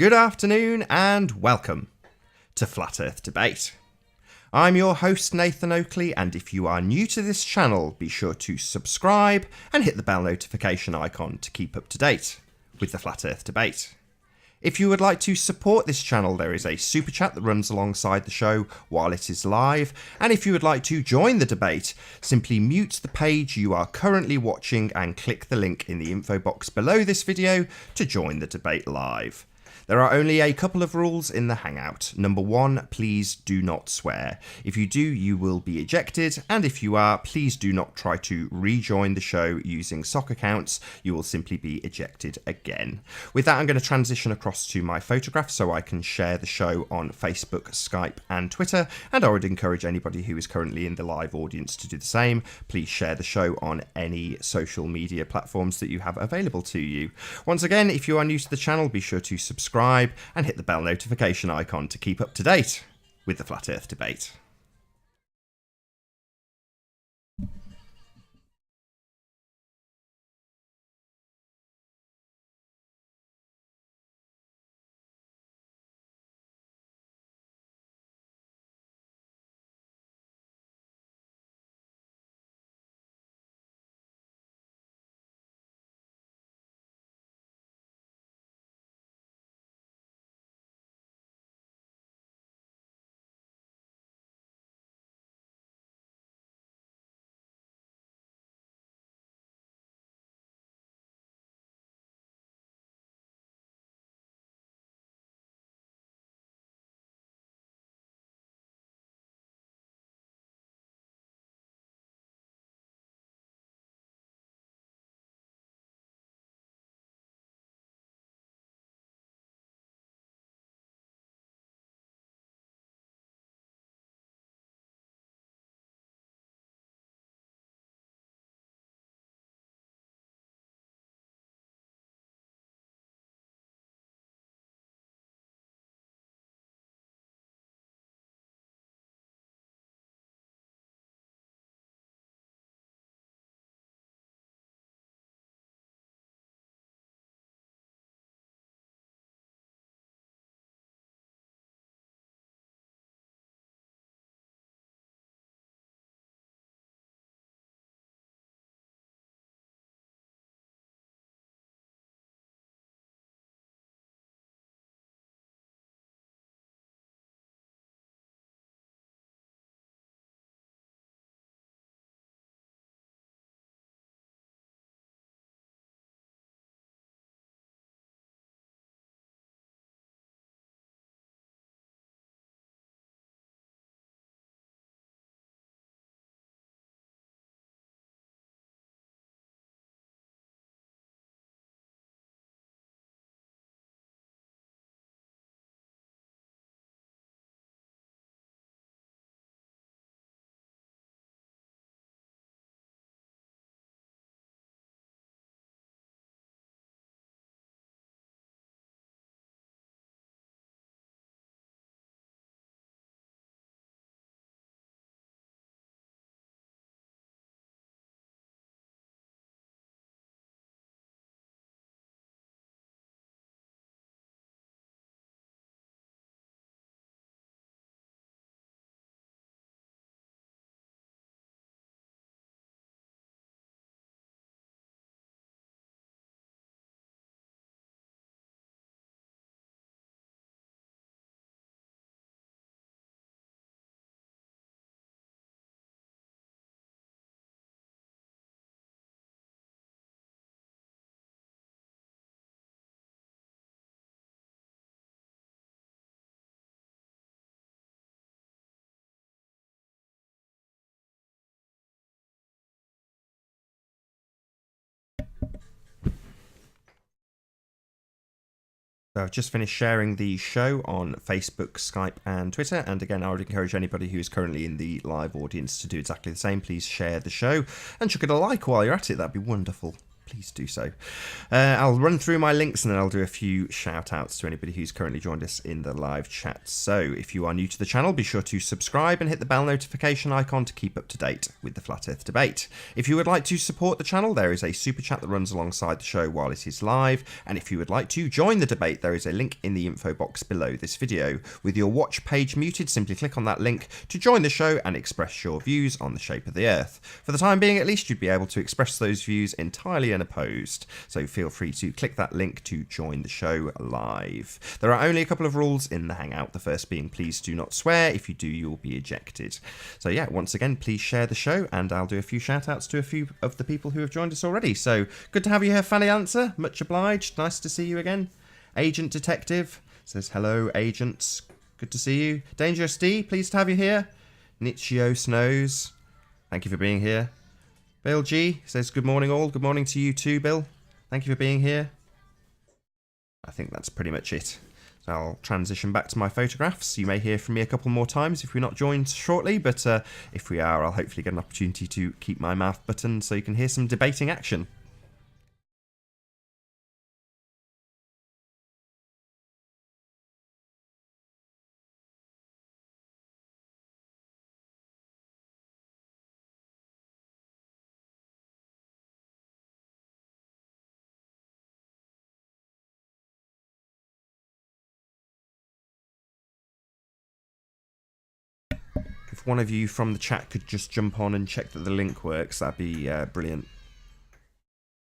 Good afternoon and welcome to Flat Earth Debate. I'm your host Nathan Oakley, and if you are new to this channel, be sure to subscribe and hit the bell notification icon to keep up to date with the Flat Earth Debate. If you would like to support this channel, there is a super chat that runs alongside the show while it is live, and if you would like to join the debate, simply mute the page you are currently watching and click the link in the info box below this video to join the debate live. There are only a couple of rules in the Hangout. Number 1, please do not swear. If you do, you will be ejected, and if you are, please do not try to rejoin the show using sock accounts. You will simply be ejected again. With that, I'm going to transition across to my photograph so I can share the show on Facebook, Skype, and Twitter, and I would encourage anybody who is currently in the live audience to do the same. Please share the show on any social media platforms that you have available to you. Once again, if you are new to the channel, be sure to subscribe and hit the bell notification icon to keep up to date with the Flat Earth Debate. So I've just finished sharing the show on Facebook, Skype, and Twitter. And again, I would encourage anybody who is currently in the live audience to do exactly the same. Please share the show and chuck it a like while you're at it. That'd be wonderful. please do so. I'll run through my links and then I'll do a few shout outs to anybody who's currently joined us in the live chat. So if you are new to the channel, be sure to subscribe and hit the bell notification icon to keep up to date with the Flat Earth debate. If you would like to support the channel, there is a super chat that runs alongside the show while it is live. And if you would like to join the debate, there is a link in the info box below this video. With your watch page muted, simply click on that link to join the show and express your views on the shape of the Earth. For the time being, at least, you'd be able to express those views entirely unopposed. So feel free to click that link to join the show live. There are only a couple of rules in the Hangout. The first being, please do not swear. If you do, you will be ejected. So yeah, once again, please share the show and I'll do a few shout outs to a few of the people who have joined us already. So good to have you here, Fanny Answer. Much obliged. Nice to see you again. Agent Detective says hello, agents. Good to see you. Dangerous D, pleased to have you here. Nichio Snows, thank you for being here. Bill G says good morning all. Good morning to you too, Bill. Thank you for being here. I think that's pretty much it. So I'll transition back to my photographs. You may hear from me a couple more times if we're not joined shortly, but if we are, I'll hopefully get an opportunity to keep my mouth buttoned so you can hear some debating action. If one of you from the chat could just jump on and check that the link works, that'd be brilliant.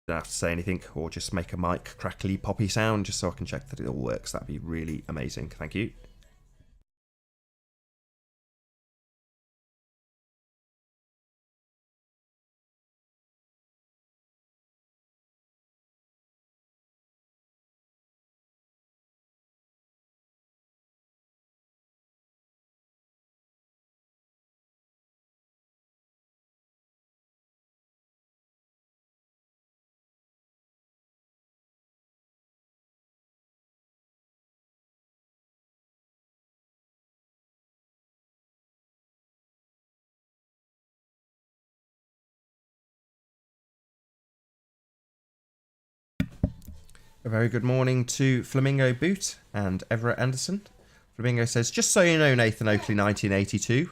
Don't have to say anything or just make a mic crackly poppy sound just so I can check that it all works. That'd be really amazing. Thank you. A very good morning to Flamingo Boot and Everett Anderson. Flamingo says, just so you know, Nathan Oakley 1982.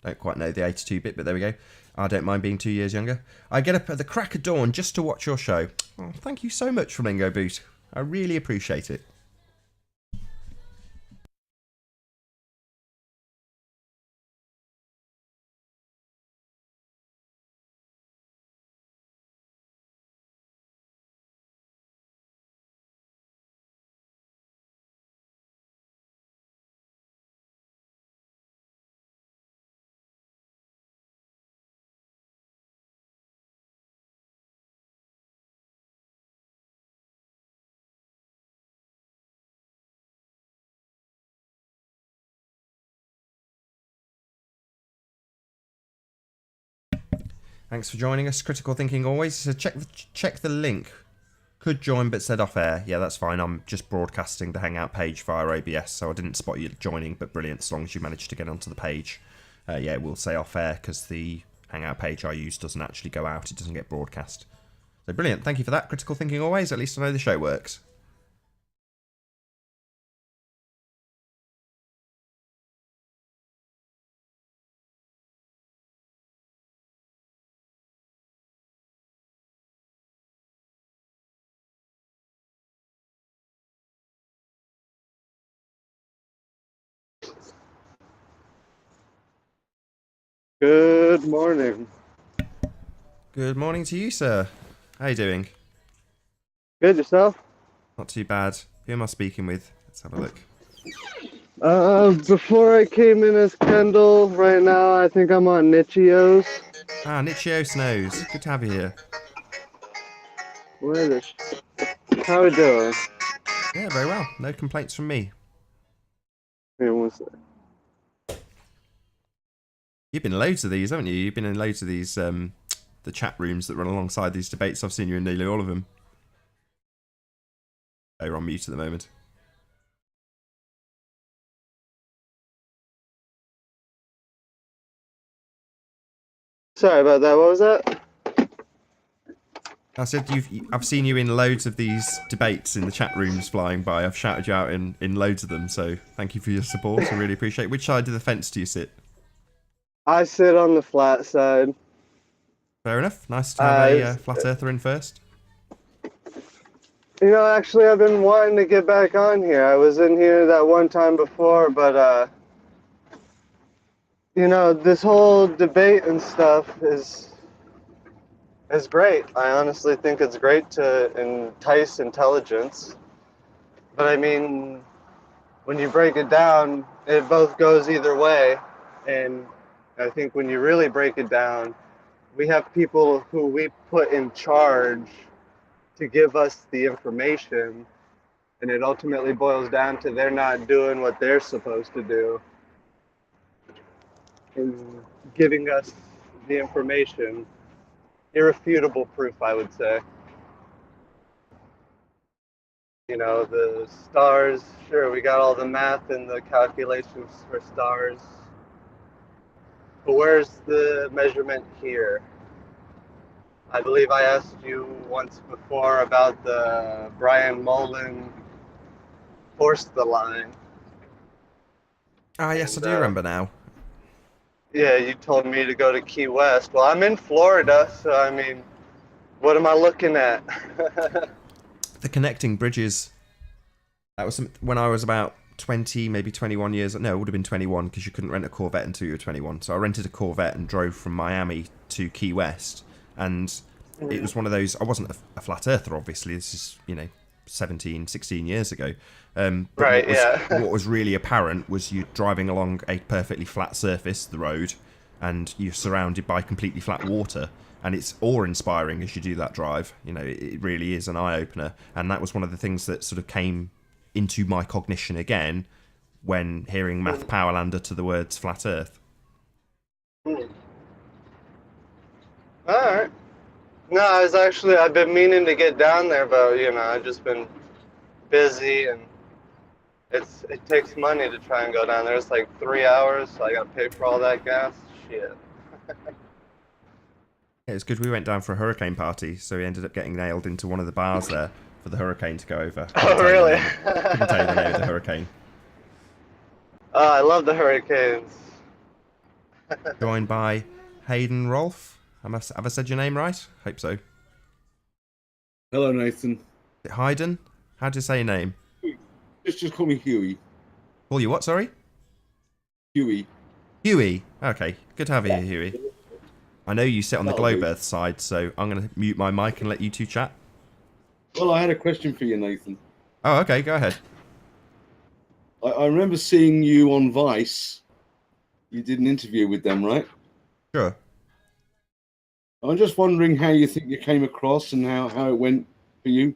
Don't quite know the 82 bit, but there we go. I don't mind being 2 years younger. I get up at the crack of dawn just to watch your show. Oh, thank you so much, Flamingo Boot. I really appreciate it. Thanks for joining us. Critical Thinking always. So check the link. Could join but said off air. Yeah, that's fine. I'm just broadcasting the Hangout page via OBS, so I didn't spot you joining, but brilliant. As long as you managed to get onto the page. Yeah, it will say off air because the Hangout page I use doesn't actually go out. It doesn't get broadcast. So brilliant. Thank you for that. Critical Thinking always. At least I know the show works. Good morning. Good morning to you, sir. How you doing? Good, yourself? Not too bad. Who am I speaking with? Let's have a look. Before I came in as Kendall, right now I think I'm on Nichio's. Ah, Nichio Snows. Good to have you here. Where is How we doing? Yeah, very well. No complaints from me. Here, one sec. You've been in loads of these, haven't you? You've been in loads of these, the chat rooms that run alongside these debates. I've seen you in nearly all of them. Oh, you're on mute at the moment. Sorry about that, what was that? I said I've seen you in loads of these debates in the chat rooms flying by. I've shouted you out in loads of them, so thank you for your support. I really appreciate it. Which side of the fence do you sit? I sit on the flat side. Fair enough. Nice to have a It's- flat earther in first. Actually, I've been wanting to get back on here. I was in here that one time before, but this whole debate and stuff is great. I honestly think it's great to entice intelligence. But I mean, when you break it down, it both goes either way. And I think when you really break it down, we have people who we put in charge to give us the information, and it ultimately boils down to they're not doing what they're supposed to do in giving us the information. Irrefutable proof, I would say. The stars, sure, we got all the math and the calculations for stars, but where's the measurement here? I believe I asked you once before about the Brian Mullen forced the line. Ah, yes, And, I do remember now. Yeah, you told me to go to Key West. Well, I'm in Florida, so I mean, what am I looking at? The connecting bridges. That was when I was about 20, maybe 21 years. No, it would have been 21 because you couldn't rent a Corvette until you were 21. So I rented a Corvette and drove from Miami to Key West. And it was one of those. I wasn't a flat earther, obviously. This is, 17, 16 years ago. But Right, what was really apparent was you driving along a perfectly flat surface, the road, and you're surrounded by completely flat water. And it's awe-inspiring as you do that drive. It really is an eye-opener. And that was one of the things that sort of came into my cognition again when hearing Math Powerlander to the words flat Earth. All right. No, I've been meaning to get down there, but I've just been busy, and it takes money to try and go down there. It's like 3 hours, so I got to pay for all that gas. Shit. It was good we went down for a hurricane party, so we ended up getting nailed into one of the bars there for the hurricane to go over. Oh, really? Couldn't tell you the name of the hurricane. Oh, I love the hurricanes. Joined by Hayden Rolfe. Have I said your name right? Hope so. Hello, Nathan. Is it Hayden? How do you say your name? Just call me Huey. Call you what, sorry? Huey. Huey. Okay, good to have you here, Huey. I know you sit on the Globe Earth side, so I'm going to mute my mic and let you two chat. Well, I had a question for you, Nathan. Oh, okay, go ahead. I remember seeing you on Vice. You did an interview with them, right? Sure. I'm just wondering how you think you came across and how it went for you.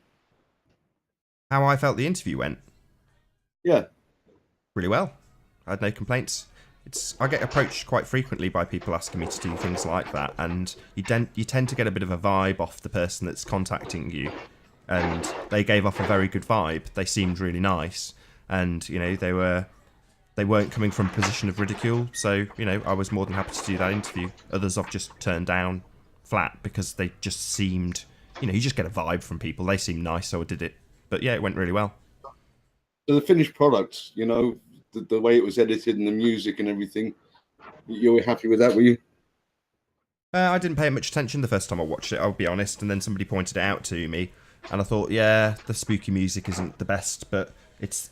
How I felt the interview went? Yeah. Really well. I had no complaints. I get approached quite frequently by people asking me to do things like that, and you tend to get a bit of a vibe off the person that's contacting you, and they gave off a very good vibe. They seemed really nice, and they weren't coming from a position of ridicule, so I was more than happy to do that interview. Others I've just turned down flat because they just seemed, you just get a vibe from people. They seemed nice, so I did it. But yeah, it went really well. So the finished product, the way it was edited and the music and everything, you were happy with that, were you? I didn't pay much attention the first time I watched it, I'll be honest, and then somebody pointed it out to me, and I thought, yeah, the spooky music isn't the best, but it's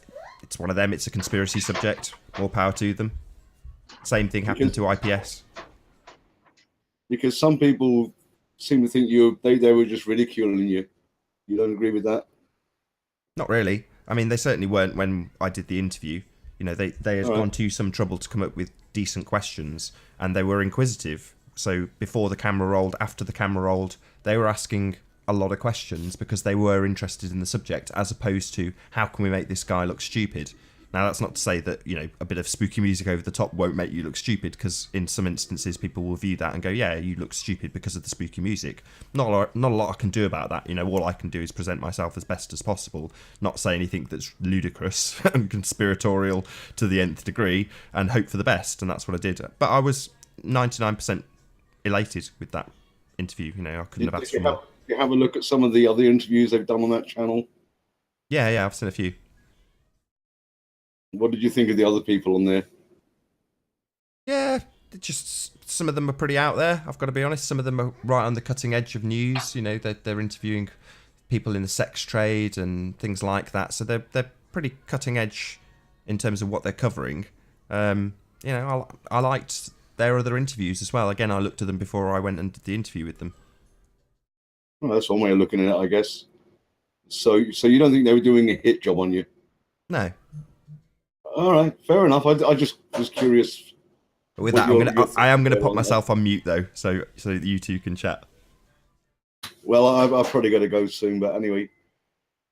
one of them. It's a conspiracy subject. More power to them. Same thing happened to IPS. Because some people seem to think they were just ridiculing you. You don't agree with that? Not really. I mean, they certainly weren't when I did the interview. They had gone to some trouble to come up with decent questions, and they were inquisitive. So before the camera rolled, after the camera rolled, they were asking a lot of questions because they were interested in the subject, as opposed to how can we make this guy look stupid. Now, that's not to say that a bit of spooky music over the top won't make you look stupid, because in some instances people will view that and go, yeah, you look stupid because of the spooky music. Not a lot I can do about that. All I can do is present myself as best as possible, not say anything that's ludicrous and conspiratorial to the nth degree, and hope for the best, and that's what I did. But I was 99% elated with that interview. I couldn't have asked for more. you have a look at some of the other interviews they've done on that channel? Yeah, I've seen a few. What did you think of the other people on there? Yeah, just some of them are pretty out there. I've got to be honest. Some of them are right on the cutting edge of news. You know, they're interviewing people in the sex trade and things like that. So they're pretty cutting edge in terms of what they're covering. You know, I liked their other interviews as well. Again, I looked at them before I went and did the interview with them. Well, that's one way of looking at it, I guess. So you don't think they were doing a hit job on you? No. All right, fair enough. I just was curious. With that, I am gonna put myself on mute though, so that you two can chat. Well, I've probably got to go soon, but anyway.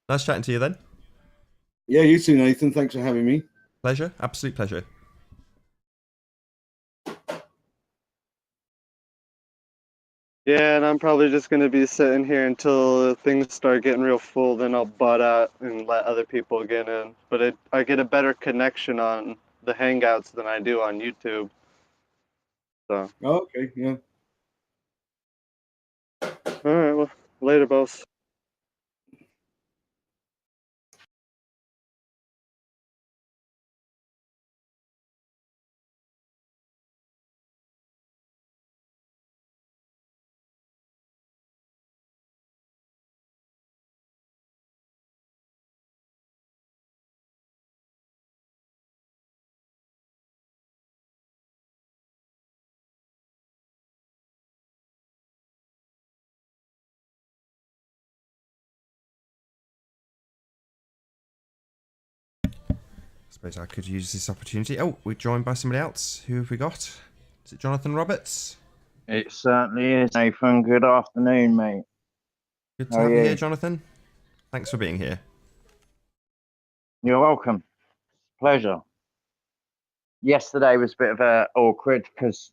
Nice chatting to you then. Yeah, you too, Nathan. Thanks for having me. Pleasure, absolute pleasure. Yeah, and I'm probably just going to be sitting here until things start getting real full. Then I'll butt out and let other people get in. But I get a better connection on the Hangouts than I do on YouTube. So. Oh, okay, yeah. All right, well, later, boss. I suppose I could use this opportunity. Oh, we're joined by somebody else. Who have we got? Is it Jonathan Roberts? It certainly is, Nathan. Good afternoon, mate. Good to have you here, Jonathan. Thanks for being here. You're welcome. Pleasure. Yesterday was a bit of a awkward because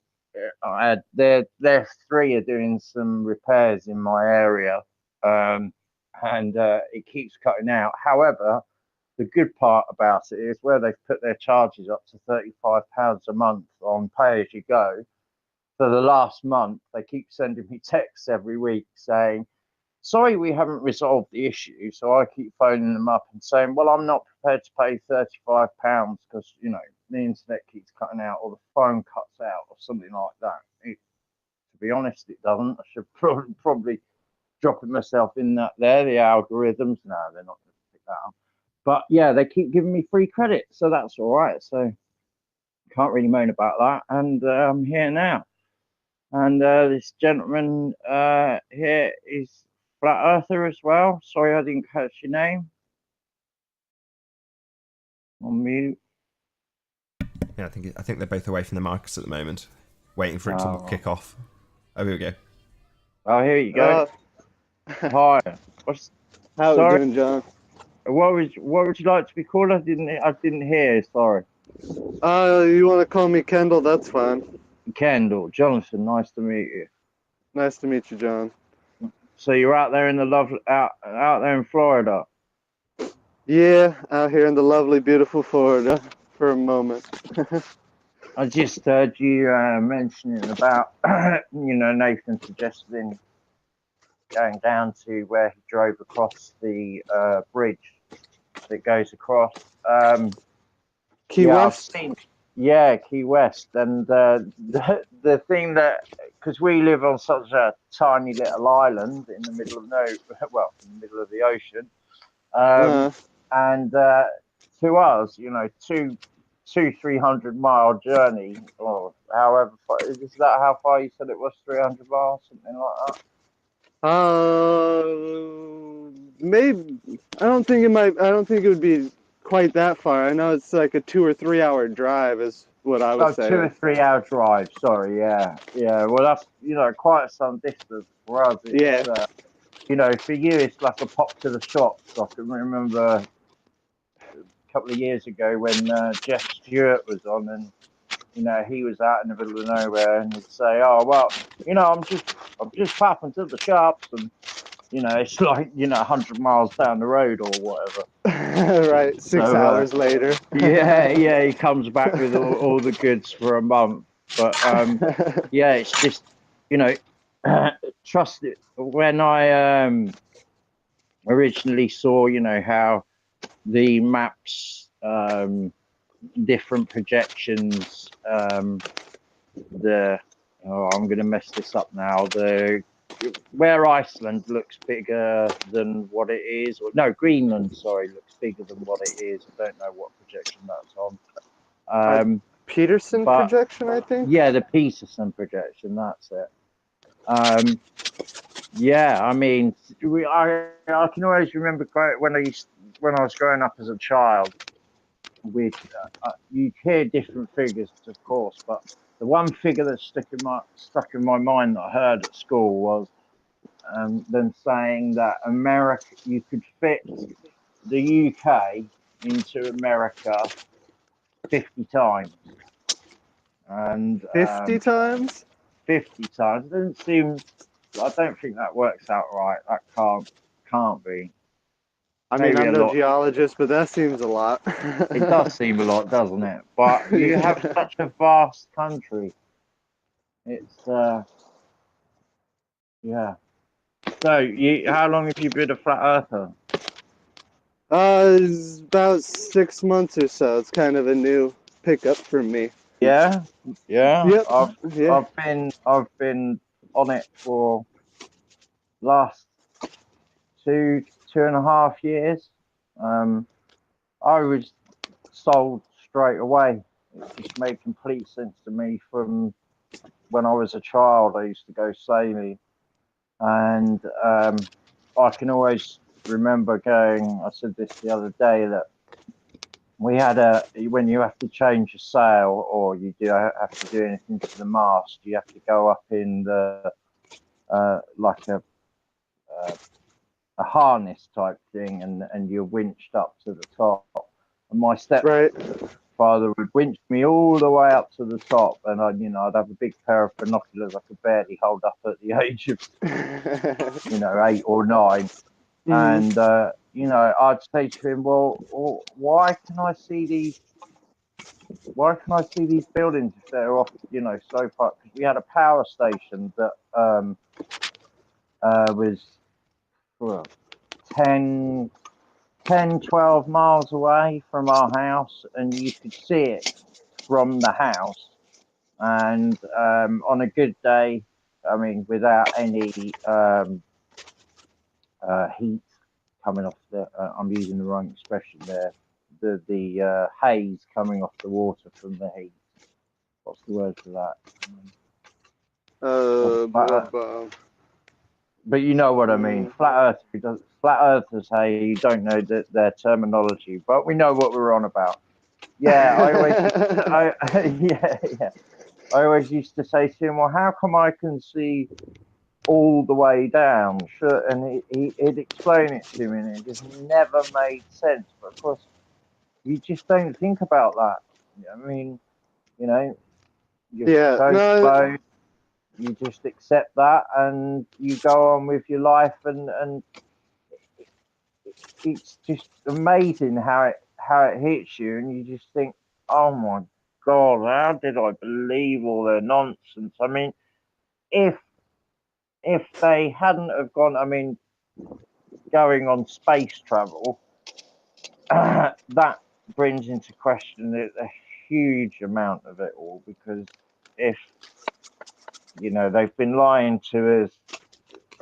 I had their three are doing some repairs in my area, and it keeps cutting out. However, the good part about it is where they've put their charges up to £35 a month on pay as you go. For the last month, they keep sending me texts every week saying, sorry, we haven't resolved the issue. So I keep phoning them up and saying, well, I'm not prepared to pay £35 because, you know, the internet keeps cutting out or the phone cuts out or something like that. To be honest, it doesn't. I should probably dropping myself in that there. The algorithms, no, they're not going to pick that up. But yeah, they keep giving me free credit. So that's all right. So can't really moan about that. And I'm here now. And this gentleman here is Flat Earther as well. Sorry, I didn't catch your name. On mute. Yeah, I think they're both away from the mics at the moment, waiting for it to kick off. Oh, here we go. Oh, here you go. Hi. How are you doing, John? What would you like to be called? I didn't hear. Sorry. You want to call me Kendall? That's fine. Kendall, Jonathan. Nice to meet you. Nice to meet you, John. So you're out there in the out there in Florida. Yeah, out here in the lovely, beautiful Florida for a moment. I just heard you mentioning about, Nathan suggesting going down to where he drove across the bridge that goes across. Key West? Key West. And the thing that, because we live on such a tiny little island in the middle of in the middle of the ocean. And to us, 300-mile journey, or however far, is that how far you said it was? 300 miles, something like that. Maybe. I don't think it would be quite that far. I know it's like a 2 or 3 hour drive, is what I would say. 2 or 3 hour drive. Sorry, yeah. Well, that's quite some distance for us. It's, for you, it's like a pop to the shops. I can remember couple of years ago when Jeff Stewart was on, and he was out in the middle of nowhere, and he'd say, "Oh well, I'm just popping to the shops," and it's like 100 miles down the road or whatever. Right, 6 hours later. Yeah, he comes back with all the goods for a month. But it's just trust it. When I originally saw, you know, how the maps, different projections, the I'm going to mess this up now. Where Iceland looks bigger than what it is, or no, Greenland, sorry, looks bigger than what it is. I don't know what projection that's on. Peterson But projection, I think. yeah, the Peterson projection, that's it. Yeah, I mean, I can always remember when I was growing up as a child. With you hear different figures, of course, but the one figure that stuck in my mind that I heard at school was them saying that America, you could fit the UK into America 50 times, and 50 times? 50 times. It doesn't seem. I don't think that works out right. That can't be. I mean, Maybe I'm a no lot. geologist, but that seems a lot. It does seem a lot, doesn't it? But you have Yeah. such a vast country. It's yeah. So how long have you been a flat earther? It's about 6 months or so. It's kind of a new pickup for me. Yeah, yeah. Yep. Yeah. I've been on it for last 2.5 years. I was sold straight away. It just made complete sense to me from when I was a child. I used to go sailing, and I can always remember going. I said this the other day that we had when you have to change a sail or you do have to do anything to the mast, you have to go up in the like a harness type thing, and you're winched up to the top. And my Right. stepfather would winch me all the way up to the top, and I'd have a big pair of binoculars I could barely hold up at the age of 8 or 9. And I'd say to him, well, why can I see these buildings if they're off, so far? Because we had a power station that was well, 10, 12 miles away from our house, and you could see it from the house. And on a good day, I mean, without any heat coming off I'm using the wrong expression there. The haze coming off the water from the heat. What's the word for that? But you know what I mean. Flat Earthers, hey, you don't know their terminology, but we know what we're on about. Yeah, I always used to say to him, well, how come I can see all the way down? Sure, and he'd explain it to me, and it just never made sense. But of course, you just don't think about that. I mean, you're so slow. You just accept that, and you go on with your life, and it's just amazing how it hits you, and you just think, oh my God, how did I believe all their nonsense? I mean, if they hadn't have gone, I mean, going on space travel, that brings into question a huge amount of it all, because if they've been lying to us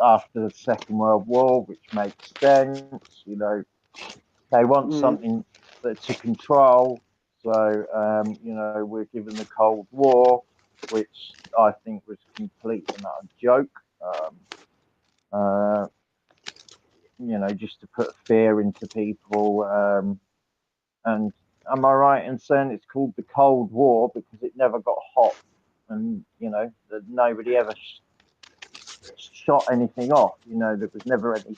after the Second World War, which makes sense. They want something to control. So, we're given the Cold War, which I think was complete and utter joke. Just to put fear into people. And am I right in saying it's called the Cold War because it never got hot, and that nobody ever shot anything off? There was never any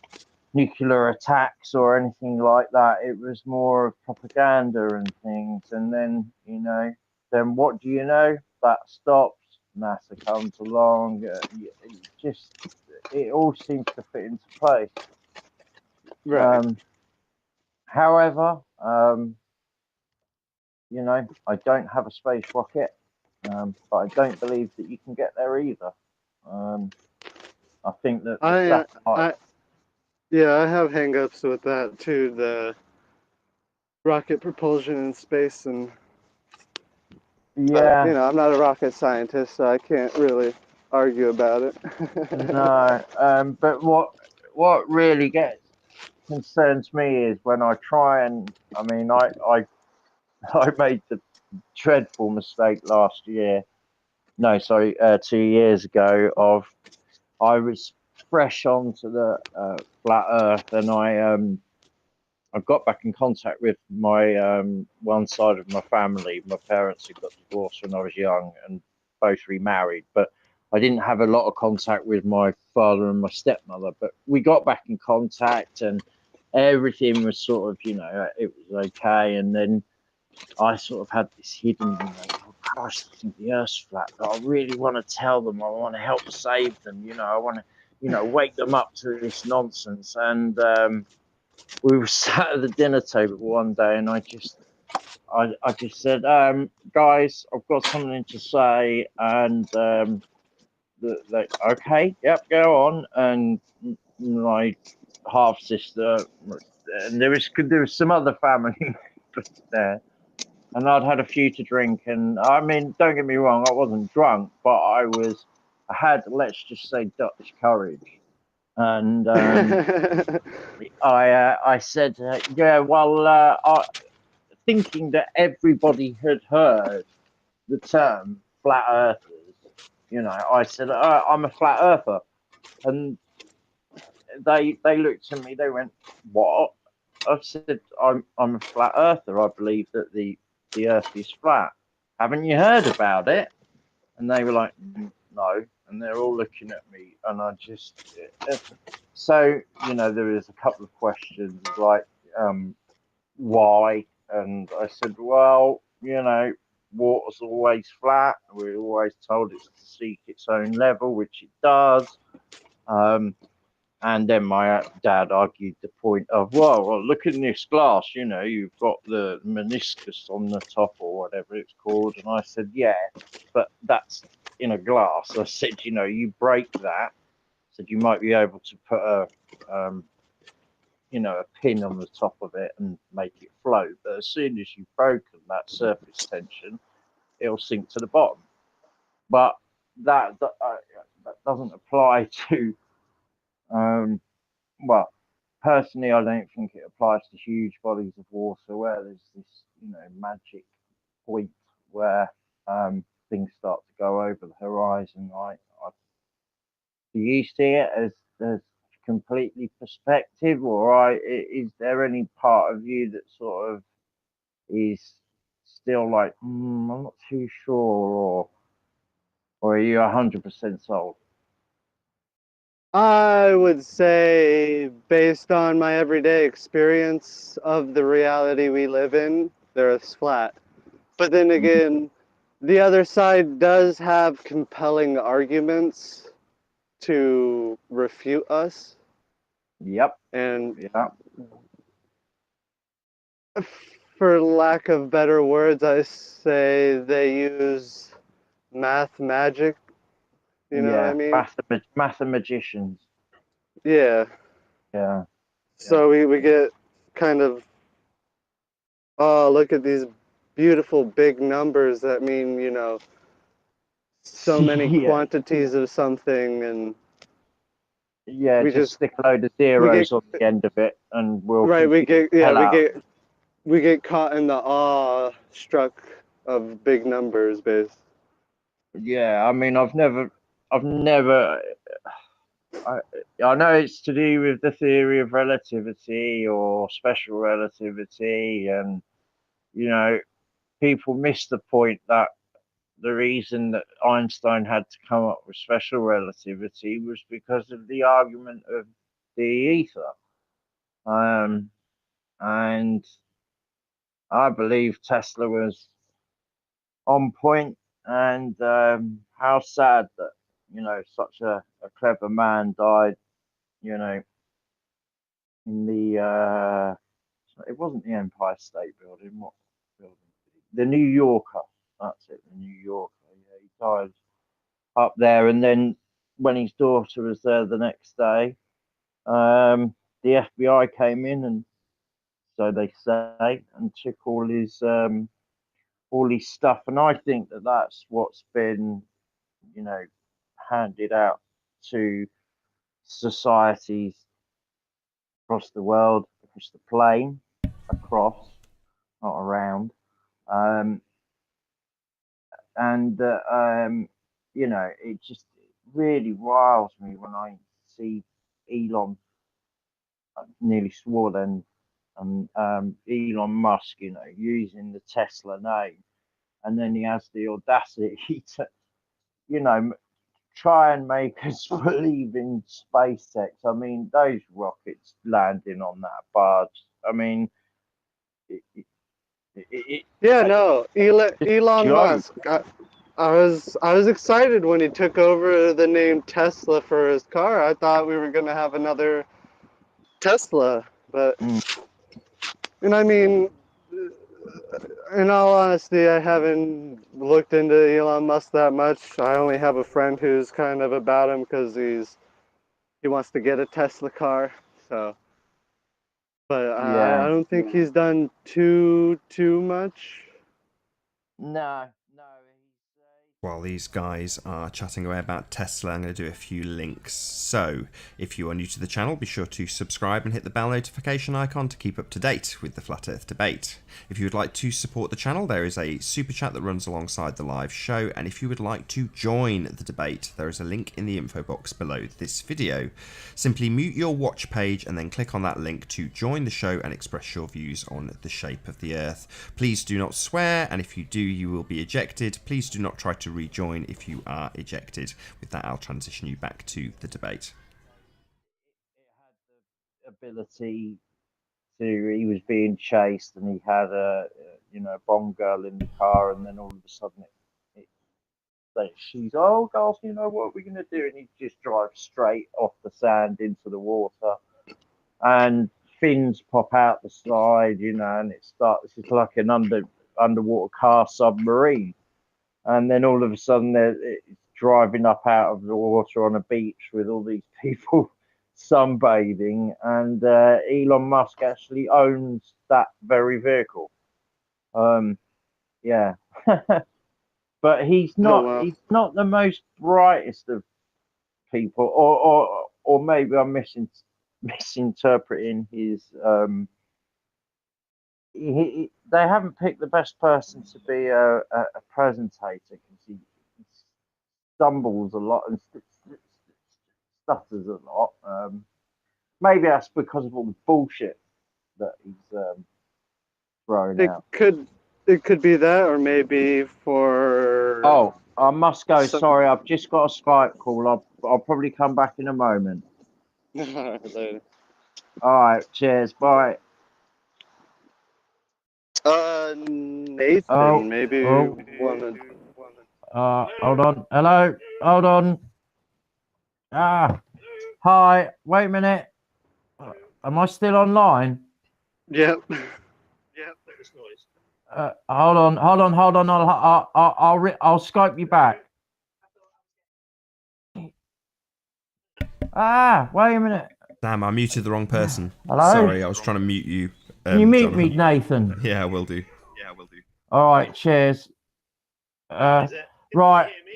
nuclear attacks or anything like that. It was more of propaganda and things. And then then what do you know? That stops. NASA comes along. It all seems to fit into place. Right. However, I don't have a space rocket, but I don't believe that you can get there either. I think that the I, satellite. yeah, I have hangups with that too. The rocket propulsion in space, but Yeah, I'm not a rocket scientist, so I can't really argue about it. no. But what really gets concerns me is when I try and I mean I made the dreadful mistake last year. No, sorry, 2 years ago. Of I was fresh onto the flat Earth, and I got back in contact with my one side of my family. My parents had got divorced when I was young, and both remarried. But I didn't have a lot of contact with my father and my stepmother. But we got back in contact, and everything was sort of, it was okay. And then I sort of had this hidden, oh Christ, I think the Earth's flat, but I really want to tell them. I want to help save them. I want to, wake them up to this nonsense. And we were sat at the dinner table one day, and I just said, guys, I've got something to say. And okay, yep, go on. And my half sister, and there was some other family members there, and I'd had a few to drink. And I mean, don't get me wrong, I wasn't drunk, but I had, let's just say, Dutch courage. And I said, yeah, well, thinking that everybody had heard the term flat earthers, I said, I'm a flat earther. And they looked at me, they went, what? I said, I'm a flat earther. I believe that the earth is flat. Haven't you heard about it? And they were like, no. And they're all looking at me, and I just so there was a couple of questions like why, and I said, well, water's always flat. We're always told it's to seek its own level, which it does. And then my dad argued the point of, well, look in this glass, you've got the meniscus on the top or whatever it's called. And I said, yeah, but that's in a glass. I said, you break that. I said, you might be able to put a pin on the top of it and make it float. But as soon as you've broken that surface tension, it'll sink to the bottom. But that doesn't apply to, well, personally, I don't think it applies to huge bodies of water where there's this, magic point where things start to go over the horizon. Do you see it as completely perspective, or is there any part of you that sort of is still like, I'm not too sure, or are you 100% sold? I would say, based on my everyday experience of the reality we live in, the Earth's flat. But then again, the other side does have compelling arguments to refute us. Yep. And Yeah. for lack of better words, I say they use math magic. You know what I Yeah. mean? Mathematicians. Yeah. Yeah. So we get kind of, oh, look at these beautiful big numbers that mean, so many Yeah. quantities of something, and Yeah. we Just just stick a load of we get zeros on the end of it, and we'll right. We confuse get the yeah. hell out of it. We get caught in the awe struck of big numbers, base. Yeah. I mean, I've never. I, I know it's to do with the theory of relativity or special relativity, and you know, people miss the point that the reason that Einstein had to come up with special relativity was because of the argument of the ether. And I believe Tesla was on point, and how sad that such a clever man died. You know, in the it wasn't the Empire State Building. What building? The New Yorker. That's it. The New Yorker. Yeah, he died up there, and then when his daughter was there the next day, the FBI came in, and so they say, and took all his stuff. And I think that that's what's been, handed out to societies across the world, across the plane, across, not around. Um, and it just really riles me when I see Elon, I nearly swore then, Elon Musk, using the Tesla name, and then he has the audacity to, you know, try and make us believe in SpaceX. I mean, those rockets landing on that barge. I mean, Yeah, no, Elon joke. Musk. I was excited when he took over the name Tesla for his car. I thought we were gonna have another Tesla, but Mm. and I mean, in all honesty, I haven't looked into Elon Musk that much. I only have a friend who's kind of about him because he wants to get a Tesla car. So, but I Yeah. don't think he's done too much. No. While these guys are chatting away about Tesla, I'm going to do a few links. So, if you are new to the channel, be sure to subscribe and hit the bell notification icon to keep up to date with the Flat Earth debate. If you would like to support the channel, there is a super chat that runs alongside the live show, and if you would like to join the debate, there is a link in the info box below this video. Simply mute your watch page and then click on that link to join the show and express your views on the shape of the Earth. Please do not swear, and if you do, you will be ejected. Please do not try to rejoin if you are ejected. With that, I'll transition you back to the debate. It had the ability to. He was being chased, and he had a Bond girl in the car, and then all of a sudden she's, oh gosh, what we're gonna do, and he just drives straight off the sand into the water, and fins pop out the side, and it's like an underwater car submarine. And then all of a sudden it's driving up out of the water on a beach with all these people sunbathing, and Elon Musk actually owns that very vehicle. Yeah. But he's Oh not wow. he's not the most brightest of people, or maybe I'm misinterpreting his they haven't picked the best person to be a presentator, because he stumbles a lot and stutters a lot. Maybe that's because of all the bullshit that he's throwing It out. could be that, or maybe for. Oh, I must go. some- Sorry, I've just got a Skype call. I'll probably come back in a moment. Later. All right, cheers. Bye. Nathan, Oh, maybe oh. wanted. Hold on. Hello. Hold on. Hi. Wait a minute. Am I still online? Yep. Hold on. I'll Skype you back. Wait a minute. Damn, I muted the wrong person. Hello? Sorry, I was trying to mute you. Can you mute Jonathan. me, Nathan? Yeah, I will do. All right. Cheers. Right.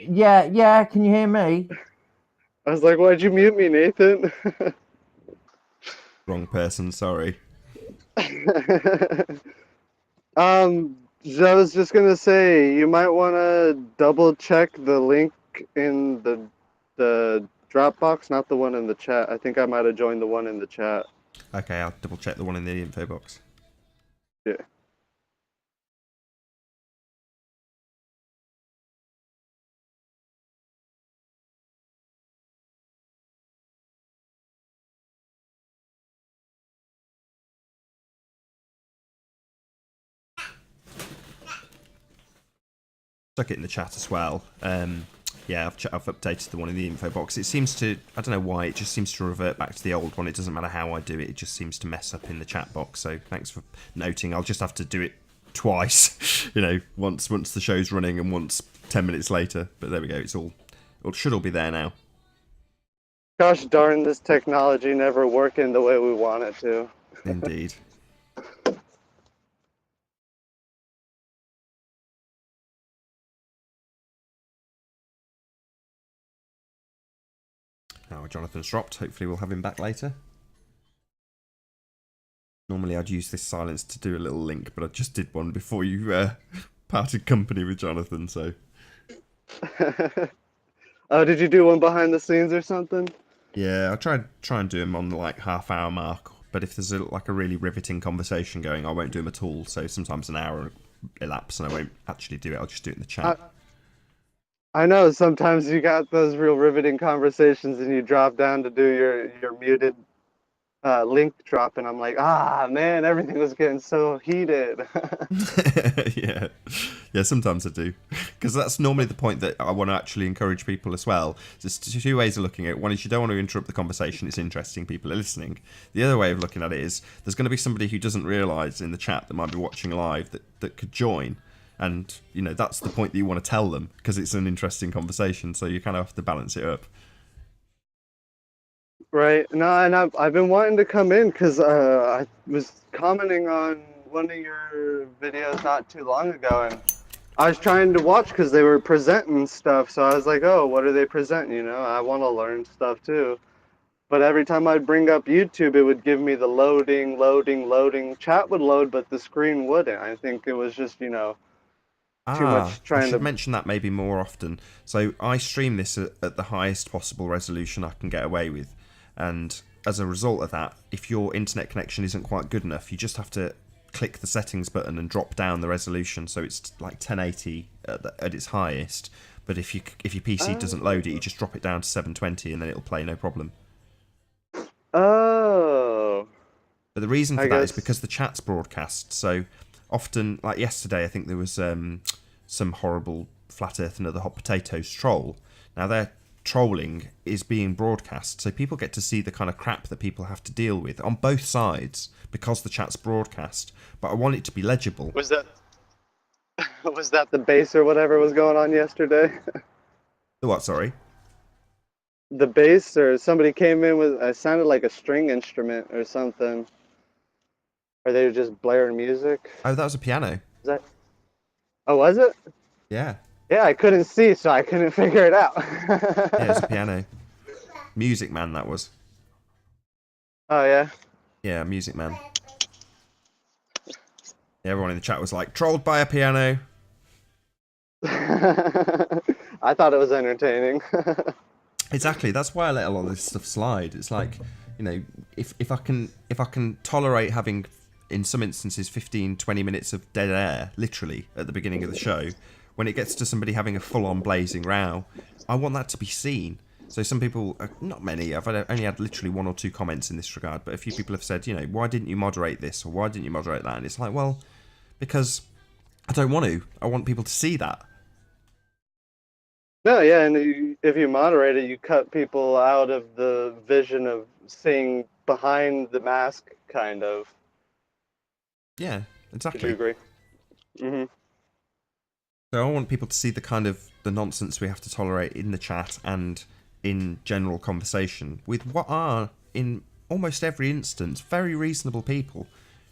Yeah. Can you hear me? I was like, why'd you mute me, Nathan? Wrong person, sorry. So I was just gonna say, you might want to double check the link in the Dropbox, not the one in the chat. I think I might have joined the one in the chat. Okay, I'll double check the one in the info box. Yeah. Stuck it in the chat as well. Yeah, I've updated the one in the info box. It seems to, I don't know why, it just seems to revert back to the old one. It doesn't matter how I do it, it just seems to mess up in the chat box. So thanks for noting. I'll just have to do it twice, once the show's running and once 10 minutes later. But there we go, it should all be there now. Gosh darn, this technology never working the way we want it to. Indeed. Now Jonathan's dropped. Hopefully we'll have him back later. Normally I'd use this silence to do a little link, but I just did one before you parted company with Jonathan, so... Oh, did you do one behind the scenes or something? Yeah, I'll try and do them on the like half-hour mark, but if there's like a really riveting conversation going, I won't do them at all, so sometimes an hour elapse and I won't actually do it, I'll just do it in the chat. I know sometimes you got those real riveting conversations and you drop down to do your muted link drop, and I'm like, man, everything was getting so heated. yeah, sometimes I do, because that's normally the point that I want to actually encourage people as well. There's two ways of looking at it. One is you don't want to interrupt the conversation, it's interesting, people are listening. The other way of looking at it is there's going to be somebody who doesn't realise in the chat that might be watching live that could join, and you know that's the point that you want to tell them, because it's an interesting conversation, so you kind of have to balance it up. Right. No, and I've been wanting to come in because I was commenting on one of your videos not too long ago, and I was trying to watch because they were presenting stuff. So I was like, oh, what are they presenting? You know, I want to learn stuff too. But every time I'd bring up YouTube, it would give me the loading. Chat would load, but the screen wouldn't. I think it was just, too much I trying should to. mention that maybe more often. So I stream this at the highest possible resolution I can get away with. And as a result of that, if your internet connection isn't quite good enough, you just have to click the settings button and drop down the resolution. So it's like 1080 at its highest. But if your PC doesn't load it, you just drop it down to 720 and then it'll play no problem. Oh. But the reason for I that is guess. because the chat's broadcast. So often, like yesterday, I think there was some horrible Flat Earth and Other Hot Potatoes troll. Now their trolling is being broadcast, so people get to see the kind of crap that people have to deal with on both sides because the chat's broadcast. But I want it to be legible. Was that the bass or whatever was going on yesterday? The what? Sorry. The bass, or somebody came in with it sounded like a string instrument or something. Or they were just blaring music. Oh, that was a piano. Is that? Oh, was it? Yeah. Yeah, I couldn't see, so I couldn't figure it out. Yeah, it was a piano. Music Man, that was. Oh yeah. Yeah, Music Man. Yeah, everyone in the chat was like, trolled by a piano. I thought it was entertaining. Exactly. That's why I let a lot of this stuff slide. It's like, you know, if I can tolerate having, in some instances, 15-20 minutes of dead air, literally at the beginning of the show, when it gets to somebody having a full-on blazing row, I want that to be seen. So some people, not many, I've only had literally one or two comments in this regard, but a few people have said, you know, why didn't you moderate this or why didn't you moderate that? And it's like, well, because I don't want to. I want people to see that. No, yeah, and if you moderate it, you cut people out of the vision of seeing behind the mask, kind of. Yeah, Would exactly. you agree? Mm-hmm. So I want people to see the kind of the nonsense we have to tolerate in the chat and in general conversation with what are, in almost every instance, very reasonable people.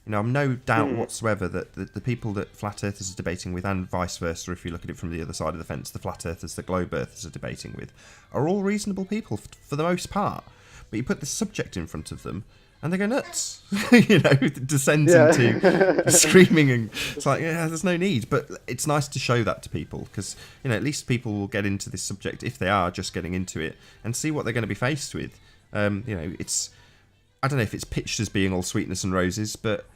You know, I'm no doubt whatsoever that the people that Flat Earthers are debating with, and vice versa, if you look at it from the other side of the fence, the Flat Earthers that Globe Earthers are debating with, are all reasonable people for the most part. But you put the subject in front of them, and they go nuts. You know, it descends into screaming, and it's like, yeah, there's no need. But it's nice to show that to people, because, you know, at least people will get into this subject, if they are just getting into it, and see what they're going to be faced with. You know, it's, I don't know if it's pitched as being all sweetness and roses, but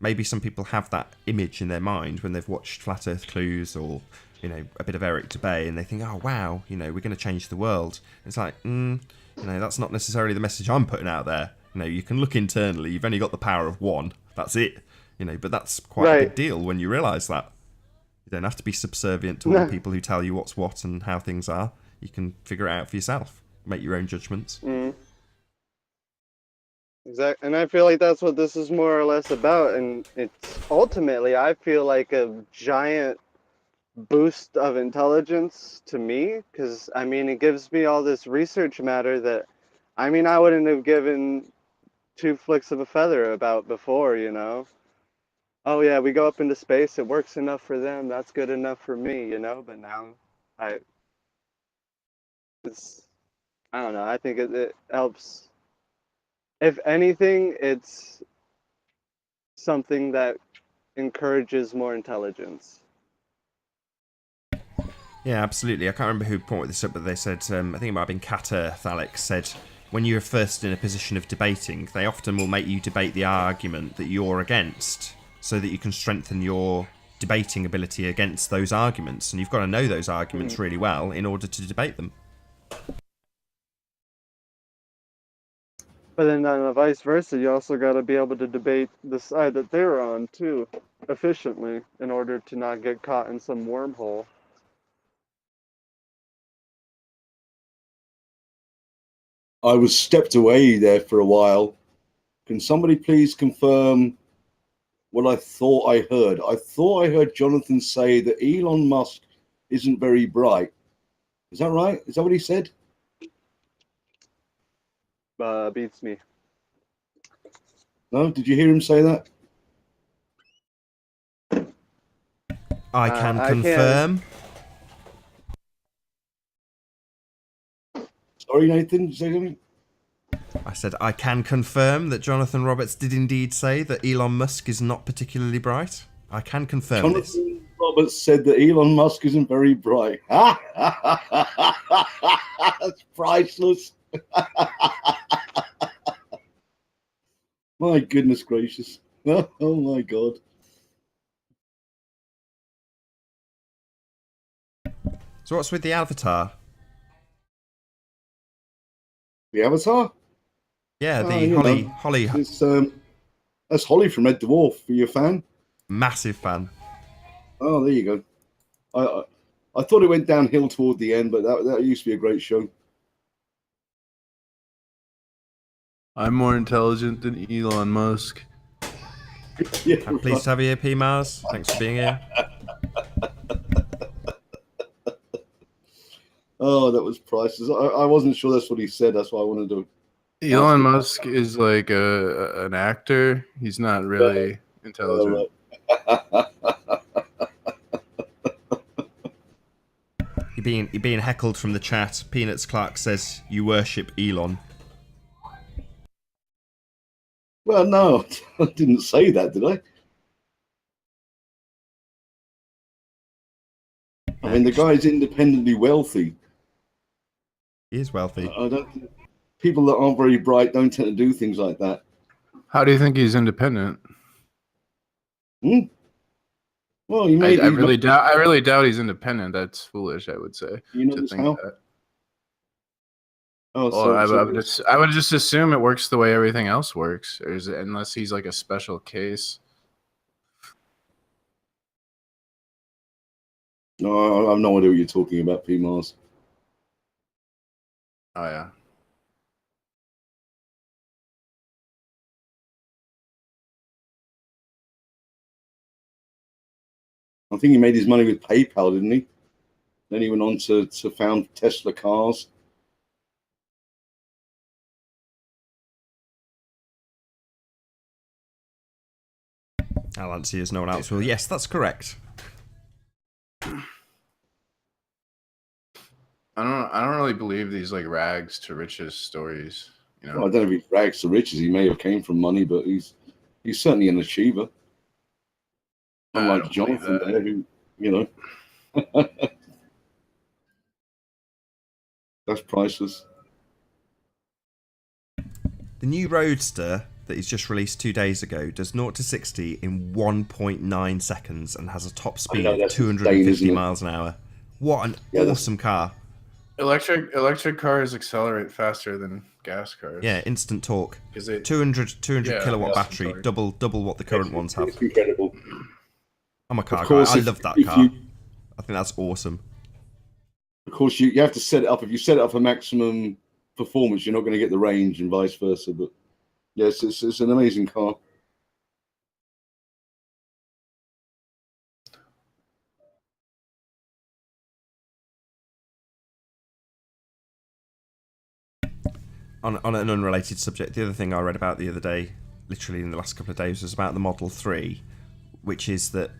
maybe some people have that image in their mind when they've watched Flat Earth Clues or, you know, a bit of Eric Dubay, and they think, oh, wow, you know, we're going to change the world. It's like, you know, that's not necessarily the message I'm putting out there. You know, you can look internally, you've only got the power of one, that's it. You know, but that's quite a big deal when you realise that. You don't have to be subservient to all the people who tell you what's what and how things are. You can figure it out for yourself, make your own judgments. Exactly, and I feel like that's what this is more or less about, and it's ultimately, I feel like a giant boost of intelligence to me, because, I mean, it gives me all this research matter that I mean, I wouldn't have given two flicks of a feather about before, you know. Oh yeah, we go up into space. It works enough for them. That's good enough for me, you know. But now, I it's I don't know. I think it helps. If anything, it's something that encourages more intelligence. Yeah, absolutely. I can't remember who pointed this up, but they said, I think it might have been Cat Earth, Alex, said, when you're first in a position of debating, they often will make you debate the argument that you're against so that you can strengthen your debating ability against those arguments. And you've got to know those arguments really well in order to debate them. But then on the vice versa, you also got to be able to debate the side that they're on too, efficiently, in order to not get caught in some wormhole. I was stepped away there for a while. Can somebody please confirm what I thought I heard? I thought I heard Jonathan say that Elon Musk isn't very bright. Is that right? Is that what he said? Beats me. No? Did you hear him say that? I can I confirm. Sorry, Nathan, did you say something? I said, I can confirm that Jonathan Roberts did indeed say that Elon Musk is not particularly bright. I can confirm this. Jonathan Roberts said that Elon Musk isn't very bright. That's priceless. My goodness gracious. Oh my God. So what's with the avatar? The Avatar? Yeah, Oh, the you Holly. know, Holly, It's, that's Holly from Ed Dwarf. Are you a fan? massive fan. Oh, there you go. I thought it went downhill toward the end, but that used to be a great show. I'm more intelligent than Elon Musk. Yeah, I'm pleased to have you here, P. Mars. Thanks for being here. Oh, that was priceless. I wasn't sure that's what he said. That's why I wanted to. Elon Musk is like an actor. He's not really intelligent. Right. You're being heckled from the chat. Peanuts Clark says you worship Elon. Well, no, I didn't say that, did I? I mean, the guy's independently wealthy. He is wealthy. I don't. People that aren't very bright don't tend to do things like that. How do you think he's independent? Well, you I made. really doubt. I really doubt he's independent. That's foolish. I would say You know to this think how? that. Oh, Well, I would just assume it works the way everything else works, or is it, unless he's like a special case. No, I have no idea what you're talking about, P. Mars. Oh yeah. I think he made his money with PayPal, didn't he? Then he went on to found Tesla cars. I'll answer you as no one else will. Yes, that's correct. I don't really believe these like rags to riches stories. You know. Well, I don't know if he's rags to riches. He may have came from money, but he's certainly an achiever. I Unlike don't believe Jonathan that. there, who, you know, that's priceless. The new Roadster that he's just released 2 days ago does 0 to 60 in 1.9 seconds and has a top speed of that's 250 insane, miles an hour. What an awesome car. Electric cars accelerate faster than gas cars. Yeah, instant torque. Because they 200 Yeah, kilowatt awesome battery, torque. double what the current ones have. It's incredible. I'm a car Of course, guy. I if- love that if car. you- I think that's awesome. Of course, you have to set it up. If you set it up for maximum performance, you're not going to get the range and vice versa. But yes, it's an amazing car. on an unrelated subject, the other thing I read about the other day, literally in the last couple of days, was about the Model 3, which is that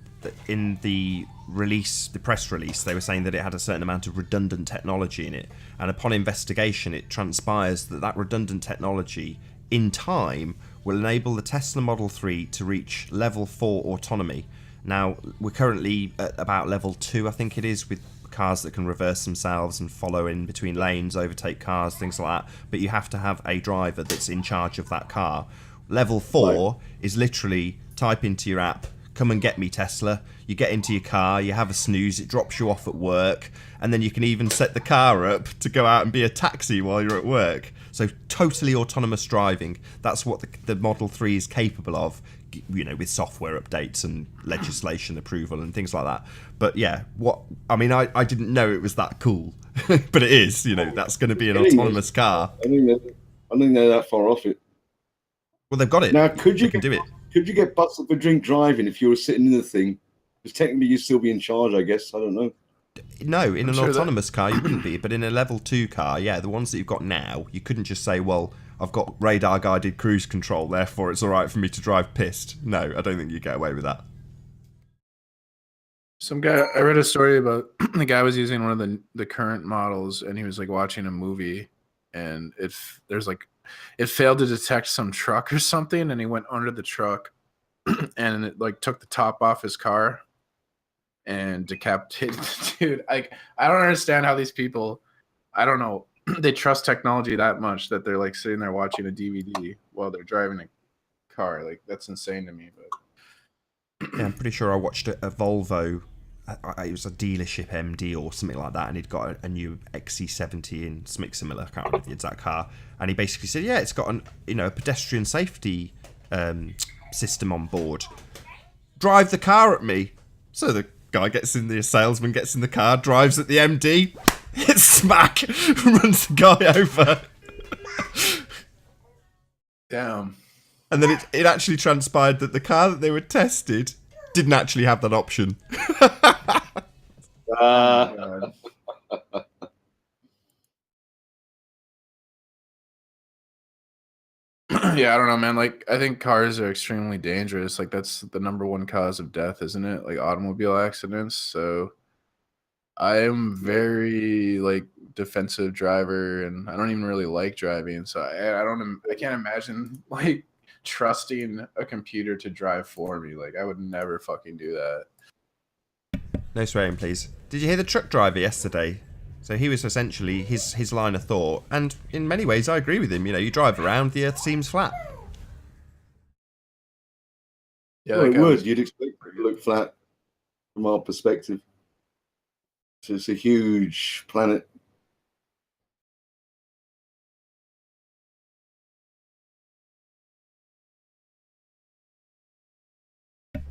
in the release, the press release, they were saying that it had a certain amount of redundant technology in it, and upon investigation it transpires that that redundant technology in time will enable the Tesla Model 3 to reach level 4 autonomy. Now, we're currently at about level 2, I think it is, with cars that can reverse themselves and follow in between lanes, overtake cars, things like that, but you have to have a driver that's in charge of that car. Level 4 is literally type into your app, come and get me Tesla, you get into your car, you have a snooze, it drops you off at work, and then you can even set the car up to go out and be a taxi while you're at work. So totally autonomous driving, that's what the Model 3 is capable of, you know, with software updates and legislation approval and things like that. But yeah, I didn't know it was that cool, but it is, you know, that's going to be an autonomous car. I think they're that far off it. Well, they've got it. Now, could you do it? Could you get busted for drink driving if you were sitting in the thing? Because technically you'd still be in charge, I guess. I don't know. No, in an autonomous car you wouldn't be, but in a level 2 car, yeah, the ones that you've got now, you couldn't just say, well, I've got radar guided cruise control, therefore it's alright for me to drive pissed. No, I don't think you get away with that. Some guy, I read a story about the guy was using one of the current models, and he was like watching a movie, and it failed to detect some truck or something, and he went under the truck and it like took the top off his car and decapitated the dude. I don't understand how these people, I don't know, they trust technology that much that they're like sitting there watching a DVD while they're driving a car. Like, that's insane to me. But yeah, I'm pretty sure I watched a Volvo. It was a dealership MD or something like that, and he'd got a new XC70 in something similar. I can't remember the exact car. And he basically said, "Yeah, it's got a pedestrian safety system on board. Drive the car at me." So the guy salesman gets in the car, drives at the MD, hits smack, runs the guy over. Damn. And then it actually transpired that the car that they were tested didn't actually have that option. God. Yeah, I don't know, man. Like, I think cars are extremely dangerous. Like, that's the number one cause of death, isn't it? Like, automobile accidents. So I am very like defensive driver, and I don't even really like driving. So I can't imagine like trusting a computer to drive for me. Like, I would never fucking do that. No swearing, please. Did you hear the truck driver yesterday? So he was essentially his line of thought, and in many ways I agree with him. You know, you drive around, the earth seems flat. Yeah, well, it would. You'd expect it to look flat from our perspective. So it's a huge planet.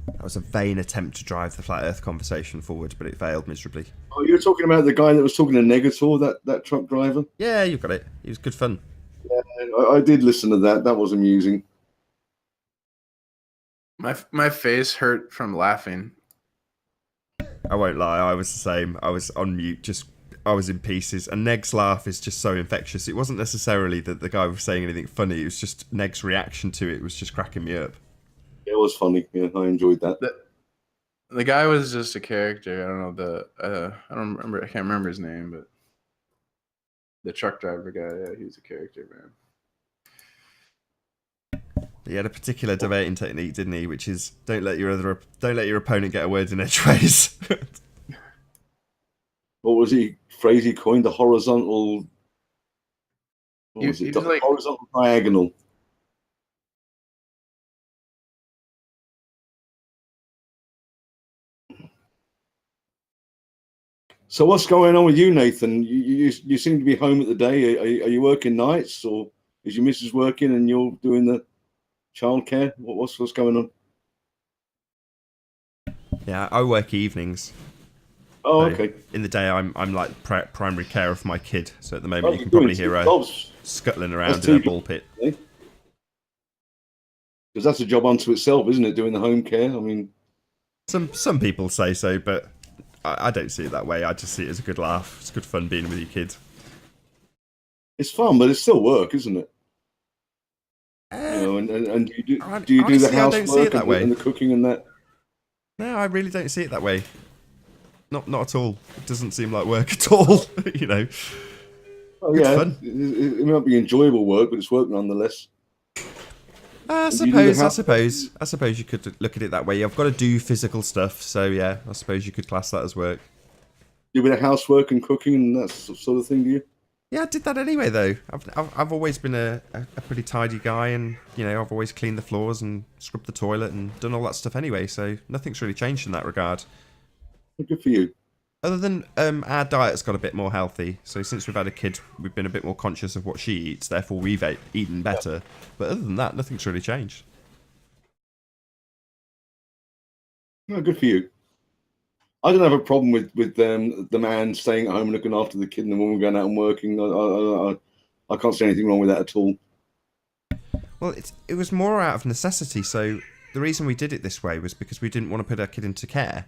That was a vain attempt to drive the flat earth conversation forward, but it failed miserably. Oh, you're talking about the guy that was talking to Negator, that truck driver? Yeah, you've got it. It was good fun. Yeah, I did listen to that. That was amusing. My face hurt from laughing. I won't lie, I was the same. I was on mute, I was in pieces. And Neg's laugh is just so infectious. It wasn't necessarily that the guy was saying anything funny, it was just Neg's reaction to it was just cracking me up. It was funny. Yeah, I enjoyed that. The guy was just a character. I don't know I can't remember his name, but the truck driver guy, yeah, he was a character, man. He had a particular debating technique, didn't he? Which is don't let your opponent get a word in edgeways. What was he? Phrase he coined, the horizontal. What was it? He The was like, horizontal diagonal. So what's going on with you, Nathan? You seem to be home at the day. Are you working nights, or is your missus working and you're doing the childcare? What's going on? Yeah, I work evenings. Oh, So okay. in the day, I'm like primary care of my kid. So at the moment, you can probably hear her scuttling around in her ball pit. Because that's a job unto itself, isn't it? Doing the home care. I mean, Some people say so, but I don't see it that way. I just see it as a good laugh. It's good fun being with your kids. It's fun, but it's still work, isn't it? Uh, And do you do the honestly, I don't see it housework that and way. the cooking and that? No, I really don't see it that way. Not at all. It doesn't seem like work at all. Oh Good yeah, fun. it might be enjoyable work, but it's work nonetheless. I And do you do the suppose you could look at it that way. I've got to do physical stuff, so yeah, I suppose you could class that as work. Do a bit of housework and cooking and that sort of thing, do you? Yeah, I did that anyway, though. I've always been a pretty tidy guy, and I've always cleaned the floors and scrubbed the toilet and done all that stuff anyway. So nothing's really changed in that regard. Good for you. Other than our diet's got a bit more healthy. So since we've had a kid, we've been a bit more conscious of what she eats. Therefore, we've eaten better. But other than that, nothing's really changed. No, good for you. I don't have a problem with the man staying at home and looking after the kid and the woman going out and working. I can't see anything wrong with that at all. Well, it was more out of necessity. So the reason we did it this way was because we didn't want to put our kid into care.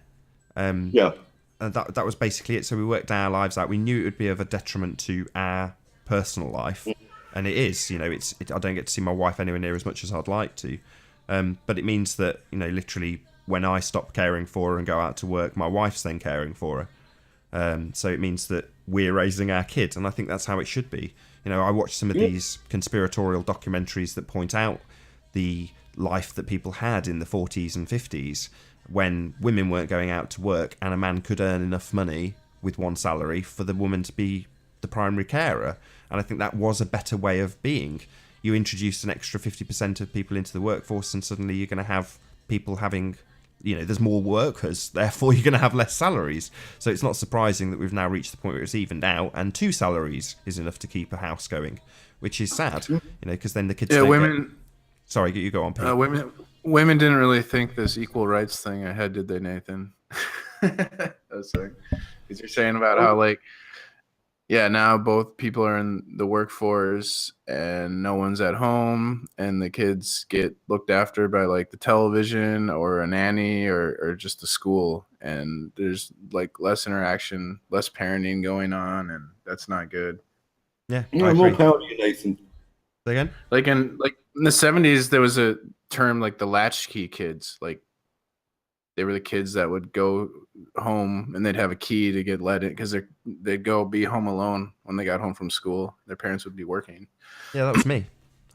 Yeah. And that was basically it. So we worked our lives out. We knew it would be of a detriment to our personal life, and it is. I don't get to see my wife anywhere near as much as I'd like to, but it means that literally when I stop caring for her and go out to work, my wife's then caring for her. So it means that we're raising our kid, and I think that's how it should be. I watched some of these conspiratorial documentaries that point out the life that people had in the 40s and 50s when women weren't going out to work and a man could earn enough money with one salary for the woman to be the primary carer. And I think that was a better way of being. You introduce an extra 50% of people into the workforce and suddenly you're going to have people having, there's more workers, therefore you're going to have less salaries. So it's not surprising that we've now reached the point where it's evened out and 2 salaries is enough to keep a house going, which is sad, because then the kids Sorry, you go on, Pete. Women didn't really think this equal rights thing ahead, did they, Nathan? That's like, because you're saying about how now both people are in the workforce and no one's at home, and the kids get looked after by the television or a nanny or just the school, and there's less interaction, less parenting going on, and that's not good. Yeah, more power to you, Nathan. Say again? In the 70s, there was a term the latchkey kids. They were the kids that would go home and they'd have a key to get let in because they'd go be home alone when they got home from school. Their parents would be working. Yeah, that was me.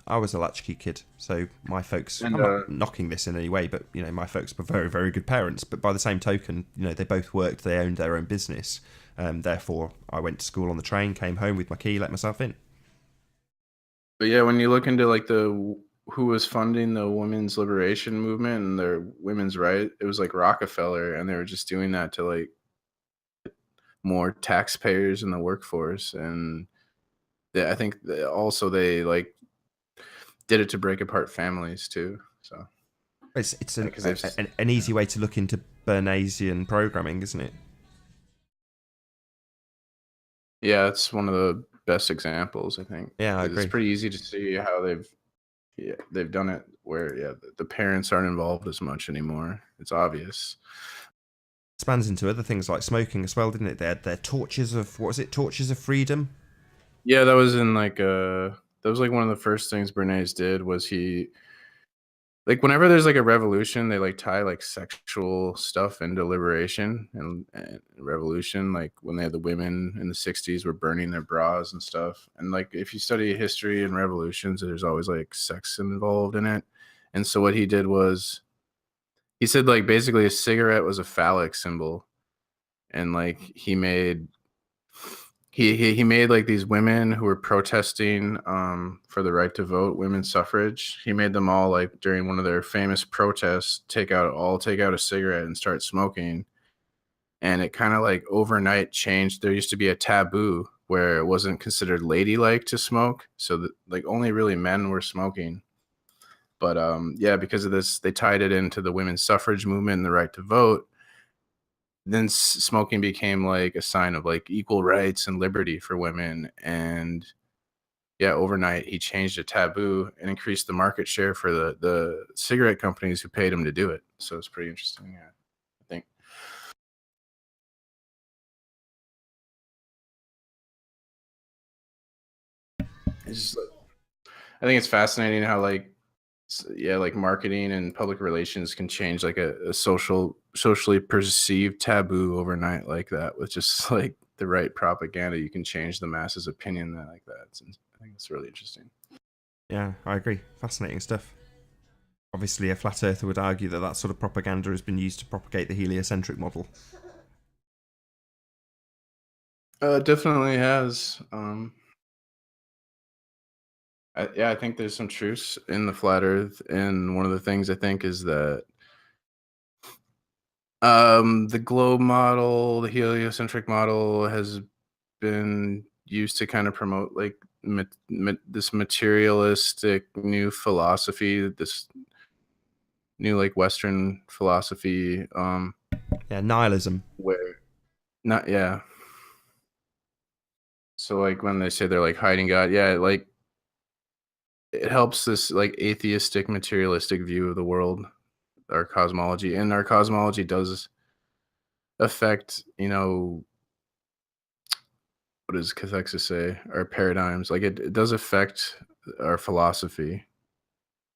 I was a latchkey kid. So my folks, I'm not knocking this in any way, but my folks were very, very good parents. But by the same token, they both worked, they owned their own business. Therefore, I went to school on the train, came home with my key, let myself in. But yeah, when you look into who was funding the women's liberation movement and their women's right, it was Rockefeller, and they were just doing that to more taxpayers in the workforce. And I think also they did it to break apart families too. So it's an easy way to look into Bernaysian programming, isn't it? Yeah, it's one of the best examples, I think. Yeah, I agree. It's pretty easy to see how they've done it where the parents aren't involved as much anymore. It's obvious. It spans into other things like smoking as well, didn't it? They had their torches of Torches of Freedom. Yeah, that was in that was one of the first things Bernays did. Was he whenever there's a revolution, they tie sexual stuff into liberation and revolution. When they had the women in the 60s were burning their bras and stuff. And if you study history and revolutions, there's always sex involved in it. And so what he did was he said basically a cigarette was a phallic symbol, and he made these women who were protesting for the right to vote, women's suffrage. He made them all during one of their famous protests take out a cigarette and start smoking. And it kind of overnight changed. There used to be a taboo where it wasn't considered ladylike to smoke, so that only really men were smoking. But because of this, they tied it into the women's suffrage movement and the right to vote. Then smoking became a sign of equal rights and liberty for women. And overnight he changed a taboo and increased the market share for the cigarette companies who paid him to do it. So it's pretty interesting, I think. It's just I think it's fascinating how like like marketing and public relations can change like a socially perceived taboo overnight like that with just like the right propaganda. You can change the masses' opinion like that. I think it's really interesting. Yeah, I agree. Fascinating stuff. Obviously, a flat earther would argue that sort of propaganda has been used to propagate the heliocentric model. Definitely has. I think there's some truths in the flat Earth, and one of the things I think is that the globe model, the heliocentric model, has been used to kind of promote like this materialistic new philosophy, this new like Western philosophy, Yeah, nihilism. where not yeah. So like when they say they're like hiding God, yeah, like it helps this like atheistic materialistic view of the world, our cosmology, and our cosmology does affect, what does cathexis say, our paradigms, like it does affect our philosophy.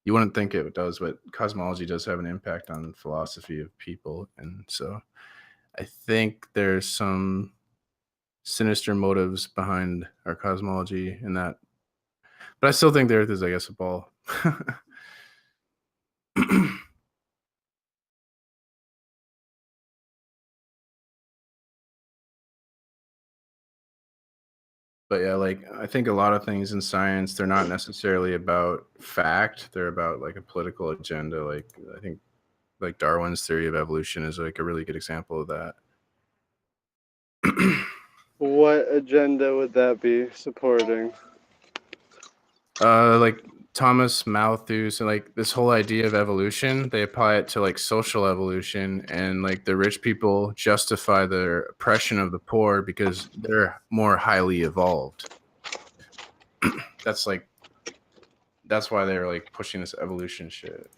You wouldn't think it does, but cosmology does have an impact on philosophy of people. And so I think there's some sinister motives behind our cosmology in that, but I still think the earth is, I guess, a ball. But yeah, like I think a lot of things in science, they're not necessarily about fact. They're about like a political agenda. Like I think like Darwin's theory of evolution is like a really good example of that. What agenda would that be supporting? Like Thomas Malthus and like this whole idea of evolution, they apply it to like social evolution, and like the rich people justify their oppression of the poor because they're more highly evolved. That's why they're like pushing this evolution shit.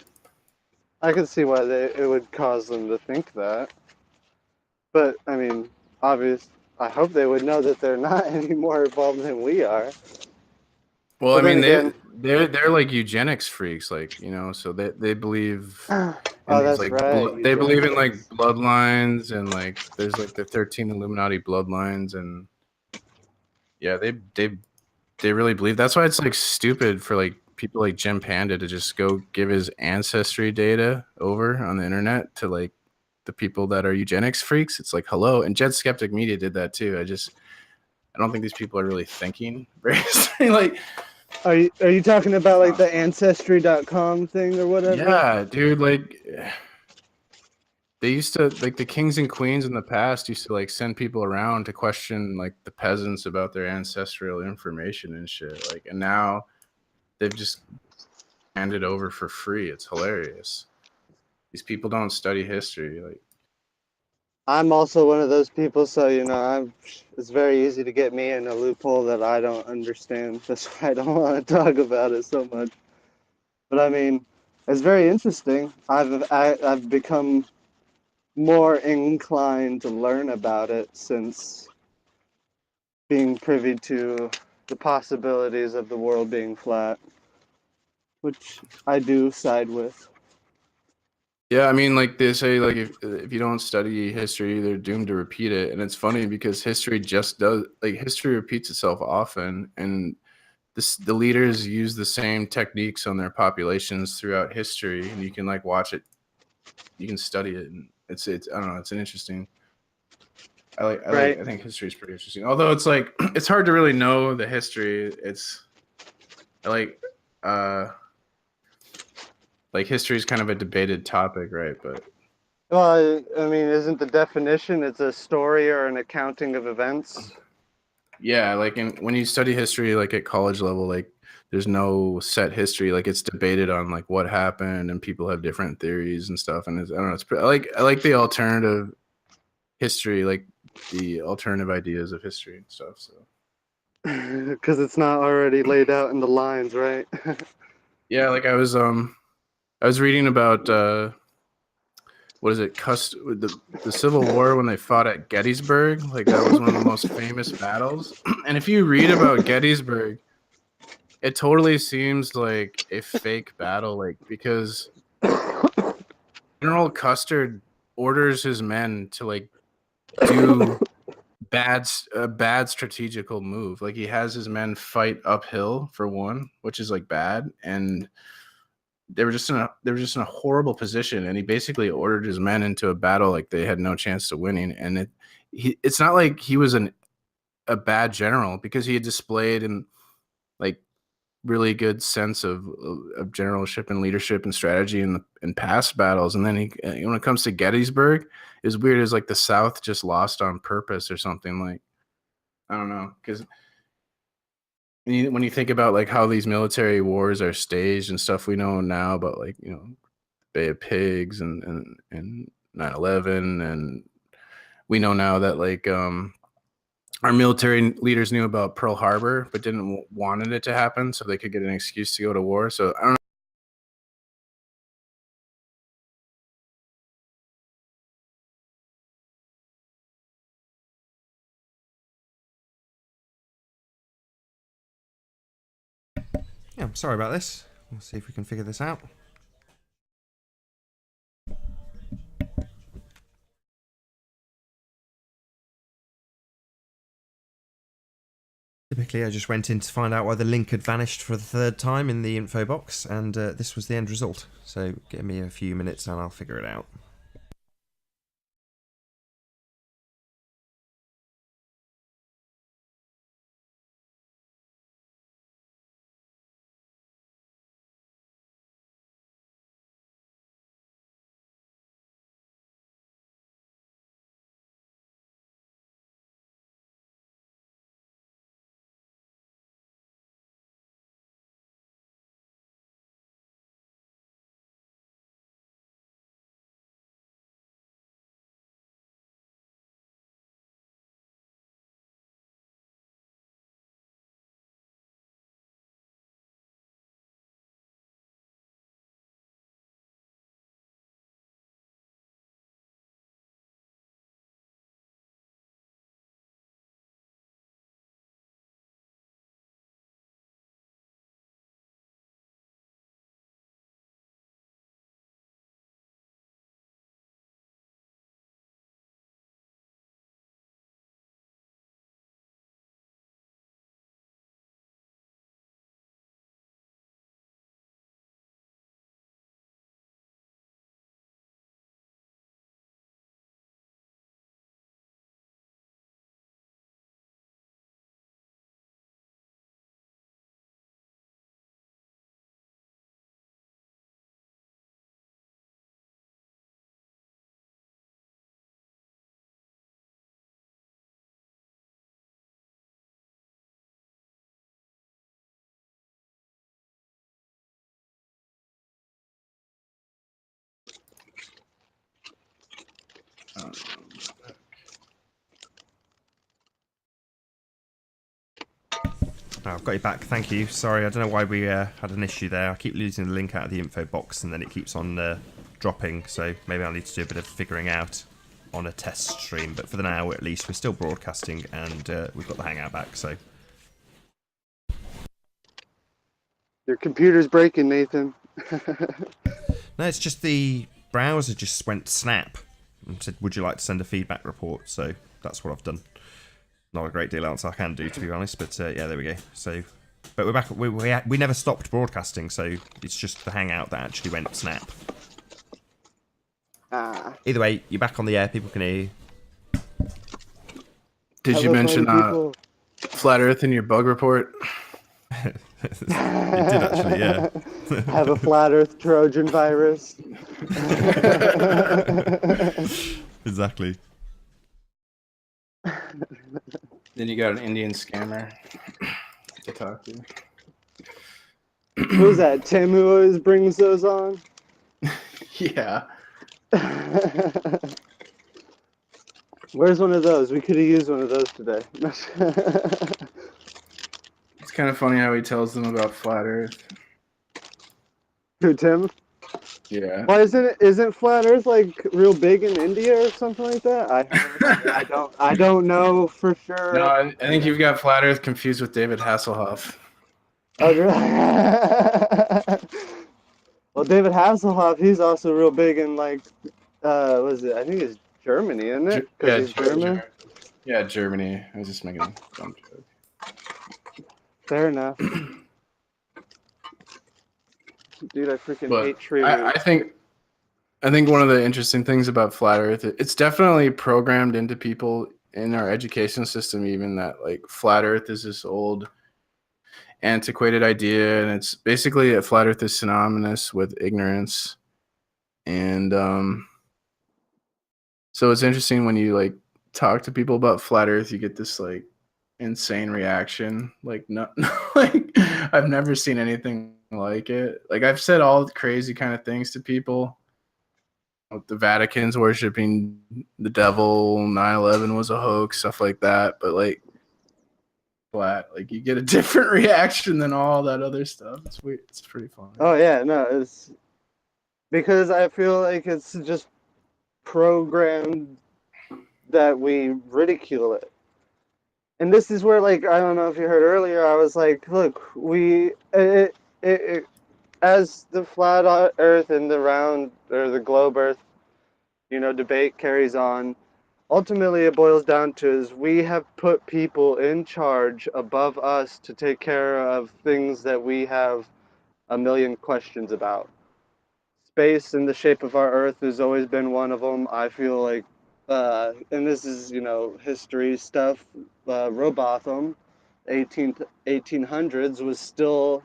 I can see why it would cause them to think that. But, I mean, I hope they would know that they're not any more evolved than we are. Well, But I then mean, again, they're like eugenics freaks, like so they believe oh, in these that's like right. they believe in like bloodlines, and like there's like the 13 Illuminati bloodlines, and yeah, they really believe. That's why it's like stupid for like people like Jim Panda to just go give his ancestry data over on the internet to like the people that are eugenics freaks. It's like, hello, and Jed Skeptic Media did that too. I don't think these people are really thinking very like. Are you talking about like the Ancestry.com thing or whatever? Yeah, dude, like they used to like the kings and queens in the past used to like send people around to question like the peasants about their ancestral information and shit. Like, and now they've just handed over for free. It's hilarious. These people don't study history. Like, I'm also one of those people, so it's very easy to get me in a loophole that I don't understand. That's why I don't want to talk about it so much. But I mean, it's very interesting. I've become more inclined to learn about it since being privy to the possibilities of the world being flat, which I do side with. yeah, I mean, like they say, like if you don't study history, they're doomed to repeat it. And it's funny because history just does like history repeats itself often, and the leaders use the same techniques on their populations throughout history, and you can like watch it, you can study it, and it's I don't know, it's an interesting. I think history is pretty interesting. Although it's like it's hard to really know the history. It's like history is kind of a debated topic, right? But Well, I mean, isn't the definition it's a story or an accounting of events? yeah, like when you study history, like at college level, like there's no set history. Like it's debated on like what happened, and people have different theories and stuff. And I don't know. It's I like the alternative history, like the alternative ideas of history and stuff. So Because it's not already laid out in the lines, right? yeah, like I was reading about what is it? The Civil War when they fought at Gettysburg. Like that was one of the most famous battles. And if you read about Gettysburg, it totally seems like a fake battle, like because General Custard orders his men to like do a bad strategical move. Like he has his men fight uphill for one, which is like bad, and they were just in a horrible position, and he basically ordered his men into a battle like they had no chance to winning. And it's not like he was a bad general, because he had displayed in like really good sense of generalship and leadership and strategy in past battles. And then when it comes to Gettysburg, it's weird. It's like the South just lost on purpose or something. Like, I don't know, because when you think about like how these military wars are staged and stuff, we know now about like, you know, Bay of Pigs and 9/11, and we know now that like our military leaders knew about Pearl Harbor but didn't wanted it to happen so they could get an excuse to go to war. So I don't know. Yeah, I'm sorry about this. We'll see if we can figure this out. Typically, I just went in to find out why the link had vanished for the third time in the info box, and this was the end result. So give me a few minutes and I'll figure it out. Oh, I've got you back, thank you. Sorry, I don't know why we had an issue there. I keep losing the link out of the info box and then it keeps on dropping, so maybe I'll need to do a bit of figuring out on a test stream. But for the now, at least, we're still broadcasting and we've got the Hangout back, so... Your computer's breaking, Nathan. No, it's just the browser just went snap and said, would you like to send a feedback report? So that's what I've done. Not a great deal else I can do, to be honest, but yeah, there we go. So, but we're back. We never stopped broadcasting, so it's just the Hangout that actually went snap. Either way, you're back on the air. People can hear you. Did you mention Flat Earth in your bug report? You did actually, yeah. Have a flat Earth Trojan virus. Exactly. Then you got an Indian scammer to talk to. Who's that? Tim who always brings those on? Yeah. Where's one of those? We could have used one of those today. It's kind of funny how he tells them about Flat Earth. Who, Tim? Yeah. Why isn't flat Earth like real big in India or something like that? I don't know for sure. No, I think you've got Flat Earth confused with David Hasselhoff. Oh, really? Well, David Hasselhoff, he's also real big in like, what is it? I think it's Germany, isn't it? Because he's German. Yeah, Germany. I was just making a dumb joke. Fair enough. Dude, I freaking But hate tree I think one of the interesting things about flat Earth, it's definitely programmed into people in our education system, even that like flat Earth is this old, antiquated idea, and it's basically a flat Earth is synonymous with ignorance, and so it's interesting when you like talk to people about flat Earth, you get this like insane reaction, like no, like I've never seen anything like it. Like I've said all crazy kind of things to people. The Vatican's worshiping the devil, 9/11 was a hoax, stuff like that. But like flat, like you get a different reaction than all that other stuff. It's weird. It's pretty funny. Oh yeah, no, it's because I feel like it's just programmed that we ridicule it. And this is where, like, I don't know if you heard earlier, I was like, look, as the flat Earth and the round or the globe Earth, debate carries on. Ultimately, it boils down to is we have put people in charge above us to take care of things that we have a million questions about. Space and the shape of our Earth has always been one of them. I feel like, and this is, history stuff, Robotham, 1800s, was still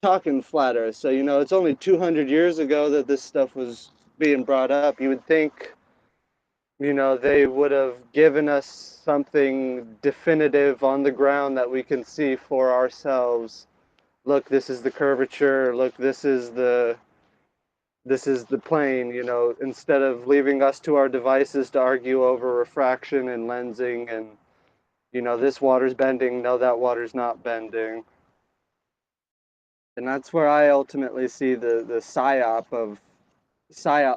talking flat Earth. So, it's only 200 years ago that this stuff was being brought up. You would think, they would have given us something definitive on the ground that we can see for ourselves. Look, this is the curvature. Look, this is the plane, instead of leaving us to our devices to argue over refraction and lensing and, this water's bending, no, that water's not bending. And that's where I ultimately see the psyop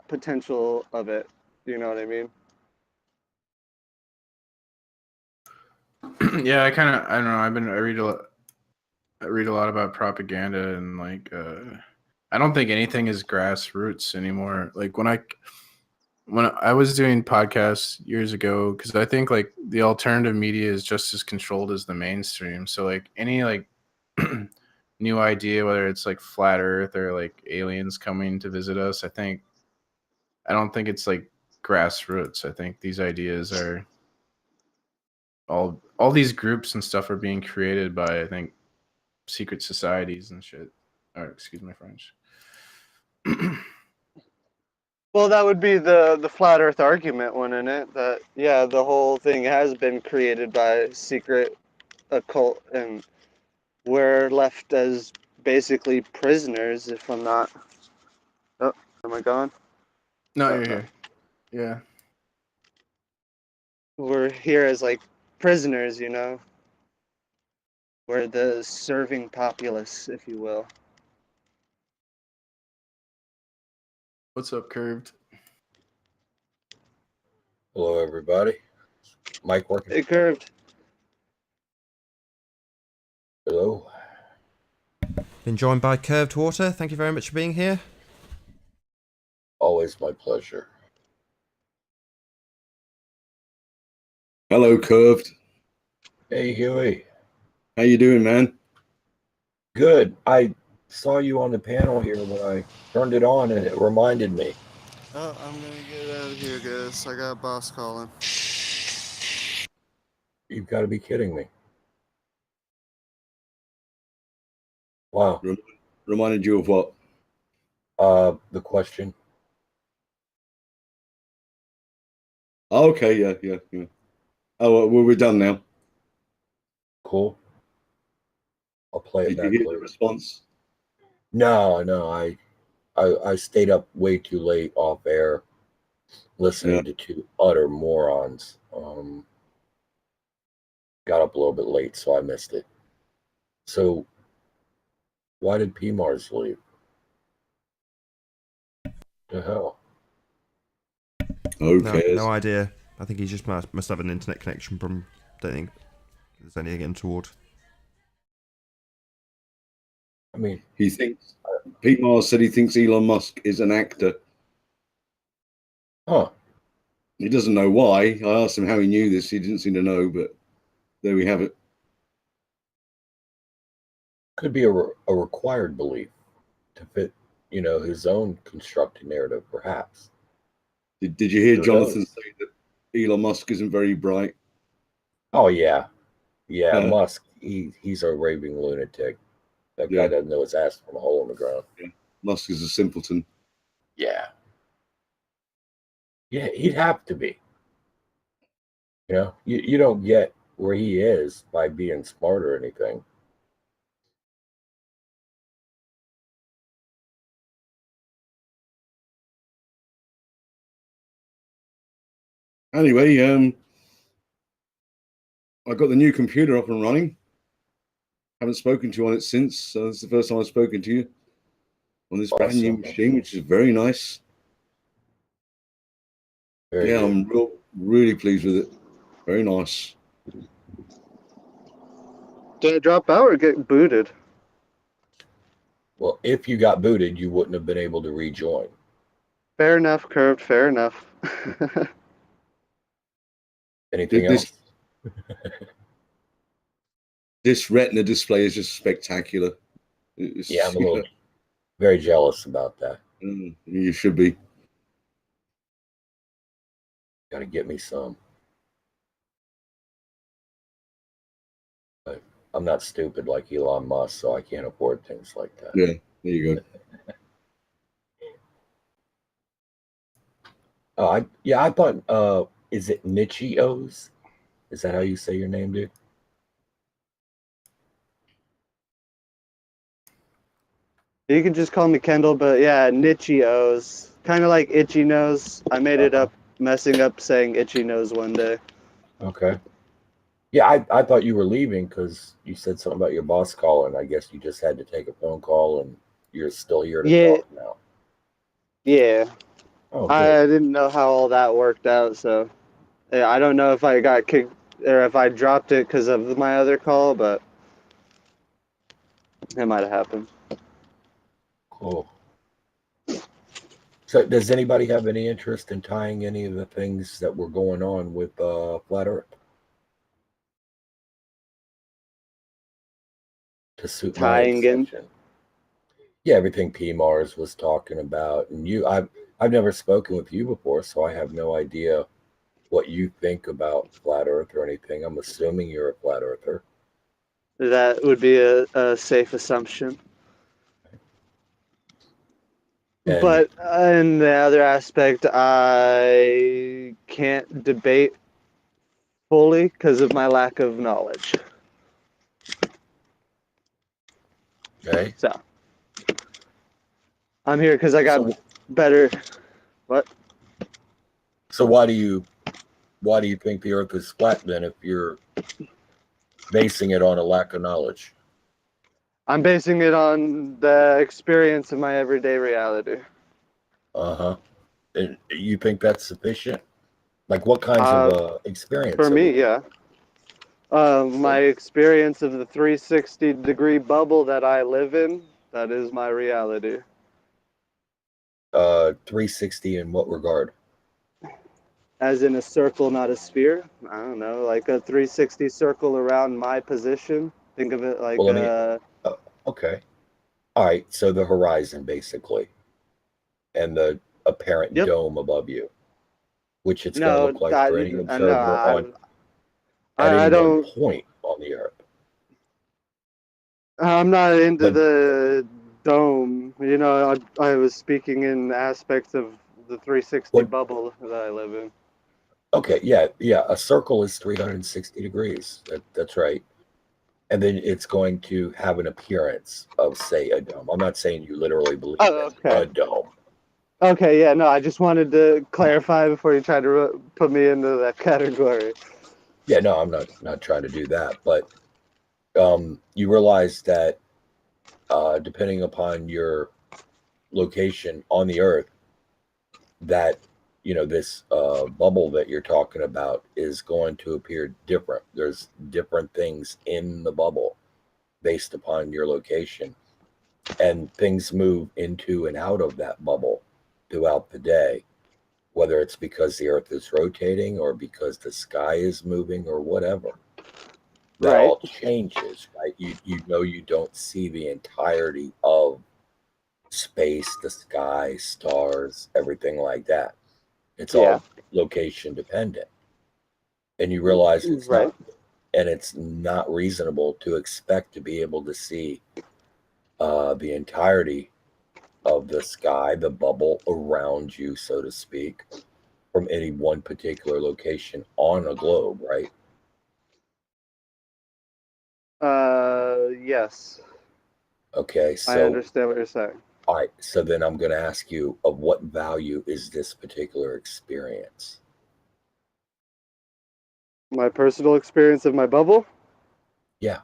potential of it. You know what I mean? Yeah, I don't know. I read a lot about propaganda, and like I don't think anything is grassroots anymore. Like when I was doing podcasts years ago, because I think like the alternative media is just as controlled as the mainstream. So like any like new idea, whether it's like flat Earth or like aliens coming to visit us, I don't think it's like grassroots. I think these ideas are all these groups and stuff are being created by I think secret societies and shit. Or excuse my French. Well, that would be the flat Earth argument, wouldn't it? That yeah, the whole thing has been created by secret occult, and we're left as basically prisoners. If I'm not, oh, am I gone? No, Oh, you're no. here. Yeah. We're here as like prisoners, We're the serving populace, if you will. What's up, Curved? Hello, everybody. Mic working? It curved. Hello. Been joined by Curved Water. Thank you very much for being here. Always my pleasure. Hello, Curved. Hey, Huey. How you doing, man? Good. I saw you on the panel here when I turned it on, and it reminded me. Oh, I'm gonna get out of here, guys. I got a boss calling. You've got to be kidding me. Wow. Reminded you of what? The question. Oh, okay, yeah. Oh, well, we're done now. Cool. I'll play it Did you back hear the later. response? No. I stayed up way too late off air, listening to two utter morons. Got up a little bit late, so I missed it. So, why did PMARS leave? The hell? Okay. No idea. I think he just must have an internet connection problem. Don't think there's anything untoward. I mean, He thinks Pete Mars said he thinks Elon Musk is an actor. huh? He doesn't know why. I asked him how he knew this. He didn't seem to know, but there we have it. Could be a required belief to fit, his own constructed narrative, perhaps. Did you hear Who Jonathan knows? say that Elon Musk isn't very bright? Oh yeah, yeah. Uh, Musk, he's a raving lunatic. That guy yeah, doesn't know his ass from a hole in the ground. Musk is a simpleton. Yeah, yeah. He'd have to be. You don't get where he is by being smart or anything. Anyway, I got the new computer up and running. Haven't spoken to you on it since, so it's the first time I've spoken to you on this brand new Awesome. machine, which is very nice. Very Yeah, good. I'm really pleased with it. Very nice. Did I drop out or get booted? Well, if you got booted, you wouldn't have been able to rejoin. Fair enough, curved. Fair enough. Anything This else? this Retina display is just spectacular. Yeah, It's, I'm a little very jealous about that. you should be. Got to get me some. But I'm not stupid like Elon Musk, so I can't afford things like that. Yeah, there you go. I thought, is it Nichios? Is that how you say your name, dude? You can just call me Kendall, but yeah, Nichios. Kind of like Itchy Nose. I made it Uh-huh. up, messing up saying Itchy Nose one day. Okay. Yeah, I thought you were leaving because you said something about your boss calling. I guess you just had to take a phone call and you're still here to Yeah, talk now. yeah. Oh, good. I didn't know how all that worked out, so yeah, I don't know if I got kicked or if I dropped it because of my other call, but it might have happened. Cool. So, does anybody have any interest in tying any of the things that were going on with Flat Earth to suit my Tying in. obsession? Yeah, everything P Mars was talking about, and I've never spoken with you before, so I have no idea what you think about Flat Earth or anything. I'm assuming you're a Flat Earther. That would be a safe assumption. And But in the other aspect, I can't debate fully because of my lack of knowledge. okay, So I'm here because I got so better. What? so why do you think the Earth is flat then if you're basing it on a lack of knowledge? I'm basing it on the experience of my everyday reality. Uh-huh. And you think that's sufficient? Like what kinds of experience For are we me, talking? yeah. My experience of the 360-degree bubble that I live in, that is my reality. 360 in what regard? As in a circle, not a sphere. I don't know, like a 360 circle around my position. Think of it like Well, let me. Okay. All right. So the horizon, basically, and the apparent yep. dome above you, which it's going to No, look like for any I know. observer on at I any one don't. point on the Earth. I'm not into But the dome. You know, I was speaking in aspects of the 360 what? bubble that I live in. Okay. Yeah. Yeah. A circle is 360 degrees. That's right. And then it's going to have an appearance of, say, a dome. I'm not saying you literally believe Oh, in okay. a dome. Okay, yeah, no, I just wanted to clarify before you tried to put me into that category. Yeah. No, I'm not trying to do that. But you realize that depending upon your location on the Earth, that this bubble that you're talking about is going to appear different. There's different things in the bubble based upon your location. and things move into and out of that bubble throughout the day, whether it's because the earth is rotating or because the sky is moving or whatever. That Right. all changes, right? You know, you don't see the entirety of space, the sky, stars, everything like that. It's Yeah. all location dependent. And you realize Right. it's not reasonable to expect to be able to see the entirety of the sky, the bubble around you, so to speak, from any one particular location on a globe, right? Yes. Okay, I so understand what you're saying. all right, so then I'm going to ask you, of what value is this particular experience? My personal experience of my bubble. Yeah.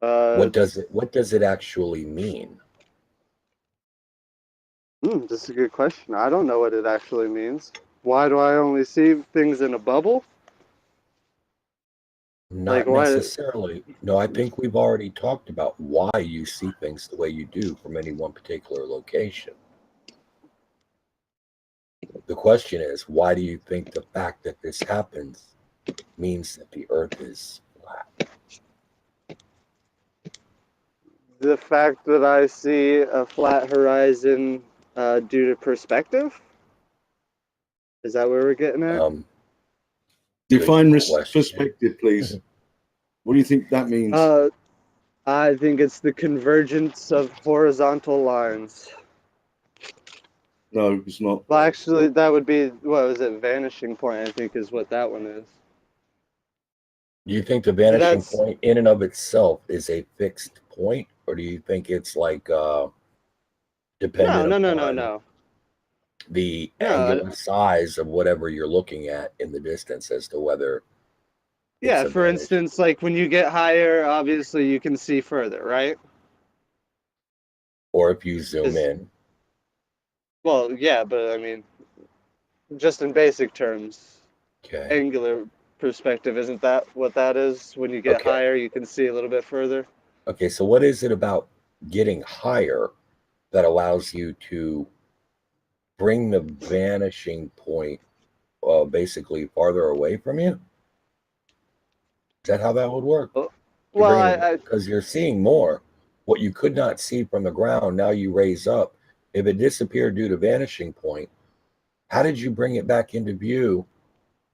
Uh, What does it actually mean? this is a good question. I don't know what it actually means. Why do I only see things in a bubble? Like Not why? necessarily. No, I think we've already talked about why you see things the way you do from any one particular location. The question is, why do you think the fact that this happens means that the earth is flat? The fact that I see a flat horizon due to perspective? Is that where we're getting at? Define Question. perspective, please. What do you think that means? I think it's the convergence of horizontal lines. No, it's not. Well, actually, that would be, what was it? Vanishing point, I think, is what that one is. Do you think the And vanishing that's point in and of itself is a fixed point, or do you think it's like dependent upon no. the No, angular size of whatever you're looking at in the distance as to whether it's yeah, a for vanishing, instance, like when you get higher, obviously you can see further, right? or if you zoom Is in? well, yeah, but I mean, just in basic terms, Okay. angular perspective, isn't that what that is? When you get Okay. higher, you can see a little bit further. Okay. So what is it about getting higher that allows you to bring the vanishing point basically farther away from you? Is that how that would work? Well, You well, bring it because you're seeing more. What you could not see from the ground, now you raise up. If it disappeared due to vanishing point, how did you bring it back into view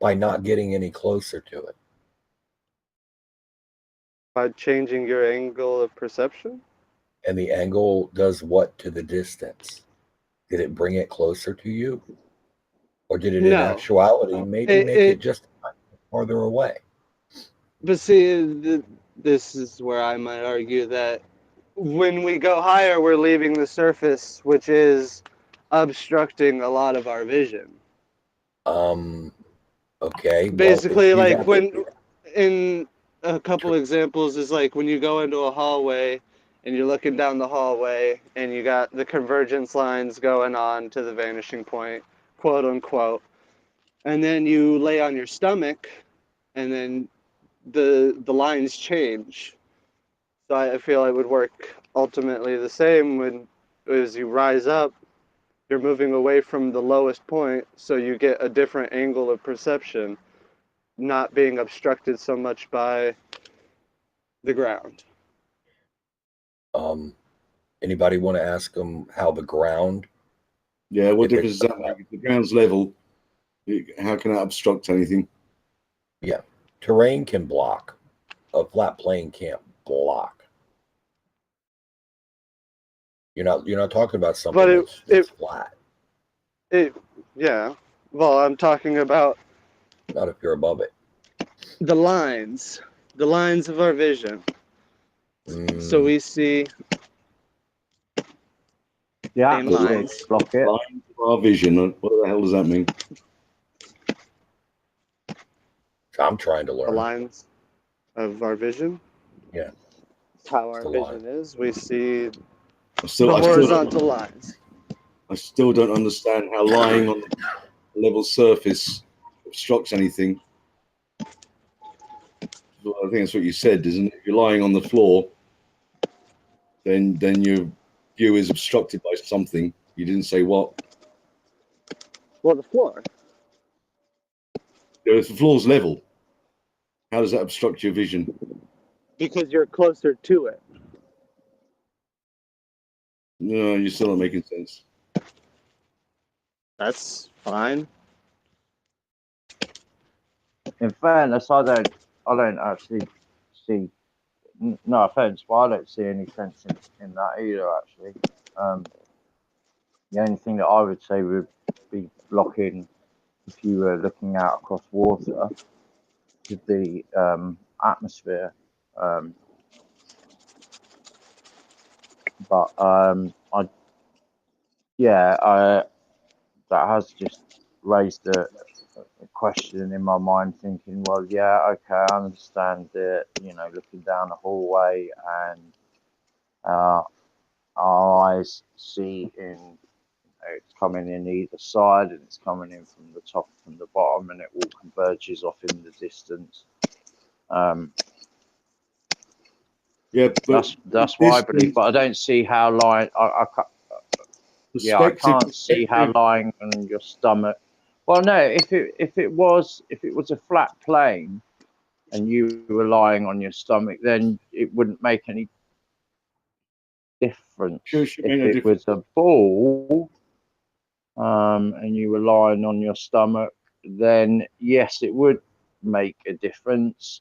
by not getting any closer to it? by changing your angle of perception. And the angle does what to the distance? Did it bring it closer to you? Or did it in No, actuality maybe make it it just farther away? but see, this is where I might argue that when we go higher, we're leaving the surface, which is obstructing a lot of our vision. Um, okay, well, if Basically, you like have when in a couple examples is like when you go into a hallway and you're looking down the hallway and you got the convergence lines going on to the vanishing point, quote unquote, and then you lay on your stomach and then the lines change. So I feel it would work ultimately the same when as you rise up, you're moving away from the lowest point, so you get a different angle of perception, not being obstructed so much by the ground. um, anybody want to ask them how the ground, Yeah, what if difference it's does that make? If the ground's level, how can that obstruct anything? yeah, terrain can block, a flat plane can't block. You're not talking about But something that's flat. it, yeah. Well, I'm talking about Not if you're above it. the lines, the lines of our vision. So Mm, we see The in The atmosphere lines, block it. lines of our vision. What the hell does that mean? I'm trying to the learn. lines of our vision. Yeah, It's how it's our the line. vision is. We see I the still, I still, horizontal lines. I still don't understand how lying on the level surface obstructs anything. Well, I think that's what you said, isn't it? If you're lying on the floor, then your view is obstructed by something. You didn't say what. Well, the floor. If the floor's level, how does that obstruct your vision? Because you're closer to it. No, you're still not making sense. That's fine. In fairness, I don't actually see. No offense, but I don't see any sense in that either. Actually, the only thing that I would say would be blocking if you were looking out across water to the atmosphere. But that has just raised a question in my mind, thinking, well, yeah, okay, I understand that, looking down the hallway and our eyes see it's coming in either side, and it's coming in from the top, from the bottom, and it all converges off in the distance. Yeah, but that's what I believe, but I don't see how lying. I can't see how lying on your stomach. Well, no, if it was a flat plane and you were lying on your stomach, then it wouldn't make any difference. If it was a ball, and you were lying on your stomach, then yes, it would make a difference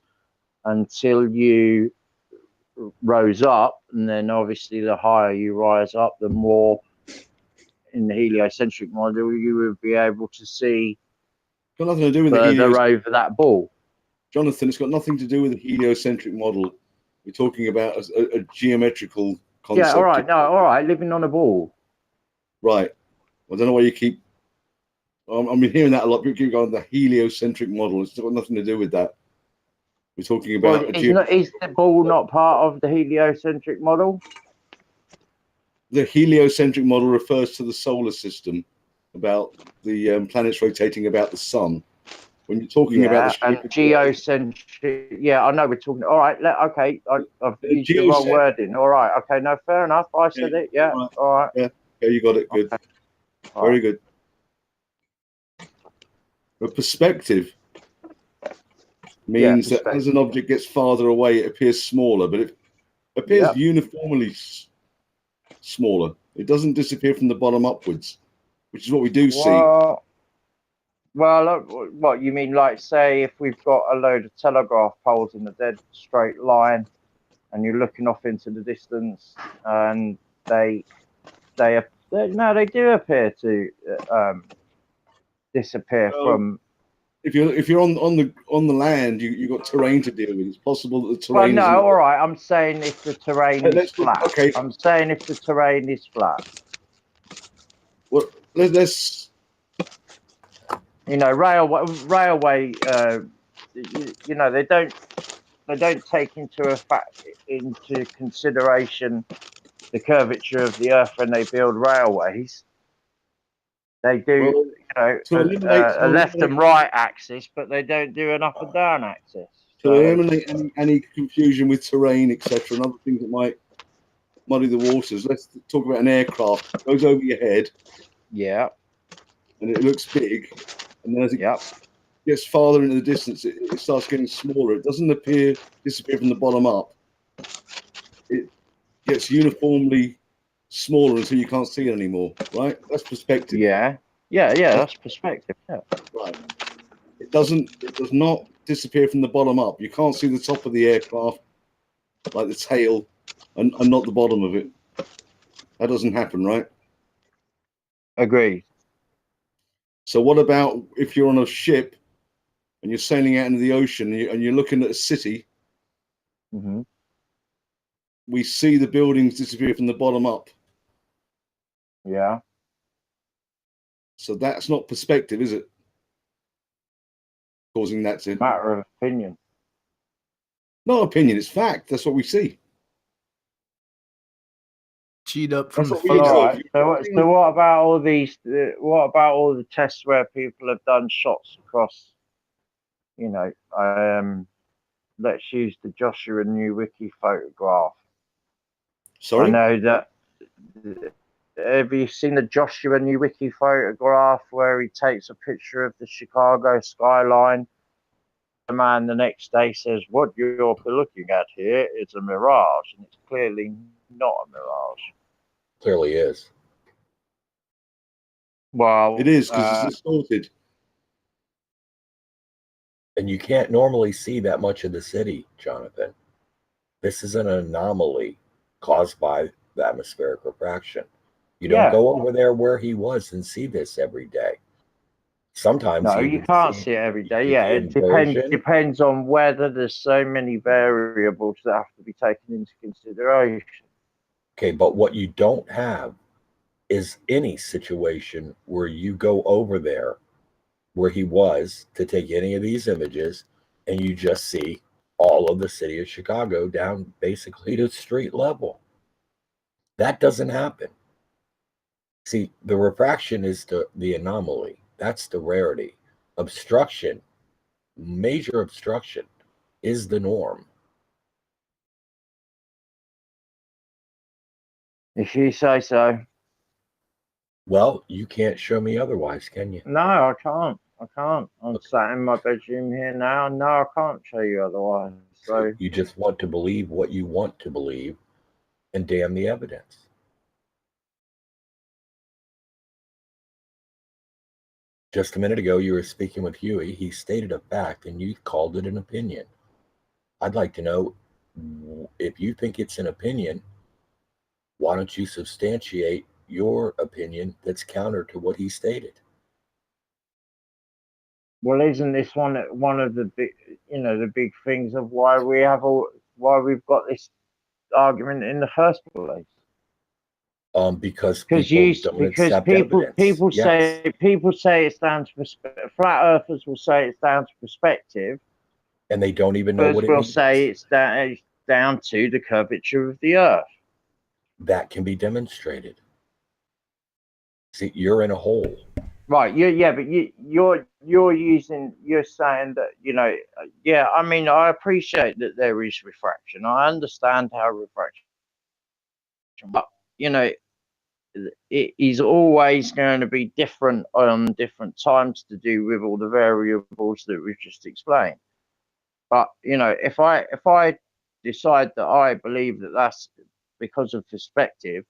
until you rose up, and then obviously the higher you rise up, the more in the heliocentric model you would be able to see got nothing to do with further over that ball. Jonathan, it's got nothing to do with the heliocentric model. We're talking about a geometrical concept. Yeah, all right, no, all right, living on a ball. Right. I don't know why you keep. I've been hearing that a lot. People keep going the heliocentric model. It's got nothing to do with that. We're talking about. Is the ball not part of the heliocentric model? The heliocentric model refers to the solar system, about the planets rotating about the sun. When you're talking about the shape of geocentric, yeah, I know we're talking. All right, okay, I've used the wrong wording. All right, okay, no, fair enough. I said it. Yeah, all right. Yeah, you got it. Good, okay. Very good. But perspective means that as an object gets farther away, it appears smaller, but it appears uniformly smaller. It doesn't disappear from the bottom upwards, which is what we do see. Well, what you mean? Like, say, if we've got a load of telegraph poles in a dead straight line, and you're looking off into the distance, and they do appear to disappear from. If you're on the land, you got terrain to deal with. It's possible that the terrain. Well, no, all right. I'm saying if the terrain is flat. Okay. I'm saying if the terrain is flat. Well, let's. Railway. They don't take into consideration the curvature of the earth when they build railways. They do, a left and right axis, but they don't do an up and down axis. To eliminate any confusion with terrain, etc., and other things that might muddy the waters, let's talk about an aircraft. It goes over your head. Yeah. And it looks big. And then as it gets farther into the distance, it starts getting smaller. It doesn't disappear from the bottom up. It gets uniformly smaller until you can't see it anymore, right? That's perspective. Yeah, that's perspective. Yeah. Right. It does not disappear from the bottom up. You can't see the top of the aircraft, like the tail, and not the bottom of it. That doesn't happen, right? Agreed. So what about if you're on a ship and you're sailing out into the ocean and you're looking at a city? Mm-hmm. We see the buildings disappear from the bottom up. Yeah. So that's not perspective, is it? Causing that to matter of opinion. Not opinion, it's fact. That's what we see. Cheat up from the right. So what about all these? What about all the tests where people have done shots across? Let's use the Joshua Newicki photograph. Sorry? I know that. Have you seen the Joshua Newicki photograph where he takes a picture of the Chicago skyline? The man the next day says, "What you're looking at here is a mirage," and it's clearly not a mirage. Clearly is. Well, It is, because it's distorted. And you can't normally see that much of the city, Jonathan. This is an anomaly caused by the atmospheric refraction. You don't go over there where he was and see this every day. Sometimes no, you can't see it every day. Yeah, it depends on whether there's so many variables that have to be taken into consideration. Okay, but what you don't have is any situation where you go over there where he was to take any of these images and you just see all of the city of Chicago down basically to street level. That doesn't happen. See, the refraction is the anomaly. That's the rarity. Obstruction, major obstruction, is the norm. If you say so. Well, you can't show me otherwise, can you? No, I can't. I'm sat in my bedroom here now. No, I can't show you otherwise. So you just want to believe what you want to believe and damn the evidence. Just a minute ago, you were speaking with Huey. He stated a fact and you called it an opinion. I'd like to know, if you think it's an opinion, why don't you substantiate your opinion that's counter to what he stated? Well, isn't this one of the big, the big things of why we've got this argument in the first place? Because people say it's down to flat earthers will say it's down to perspective, and they don't even know what it means. Will say it's down to the curvature of the earth. That can be demonstrated. See, you're in a hole. Right, but you're saying that, I mean, I appreciate that there is refraction. I understand how refraction, but it is always going to be different on different times to do with all the variables that we've just explained. But if I decide that I believe that that's because of perspective,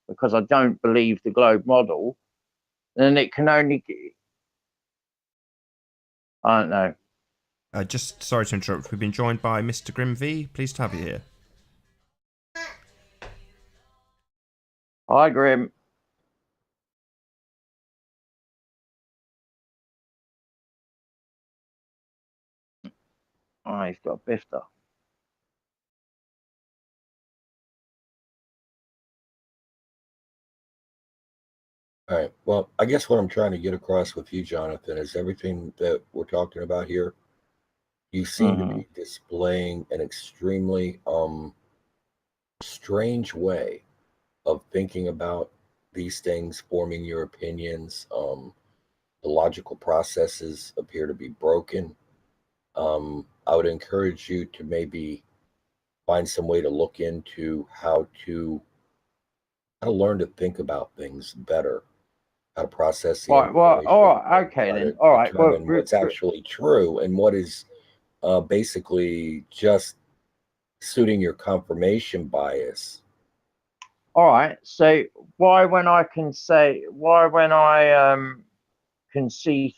because I don't believe the globe model, then it can only. I don't know. Just sorry to interrupt. We've been joined by Mr. Grim V. Pleased to have you here. Hi, Grim. Oh, he's got a bifter. All right. Well, I guess what I'm trying to get across with you, Jonathan, is everything that we're talking about here. You seem to be displaying an extremely strange way of thinking about these things, forming your opinions. The logical processes appear to be broken. I would encourage you to maybe find some way to look into how to learn to think about things better, how to process the information. Well, all right, okay then. All right, what's actually true and what is basically just suiting your confirmation bias. All right. So why when I can see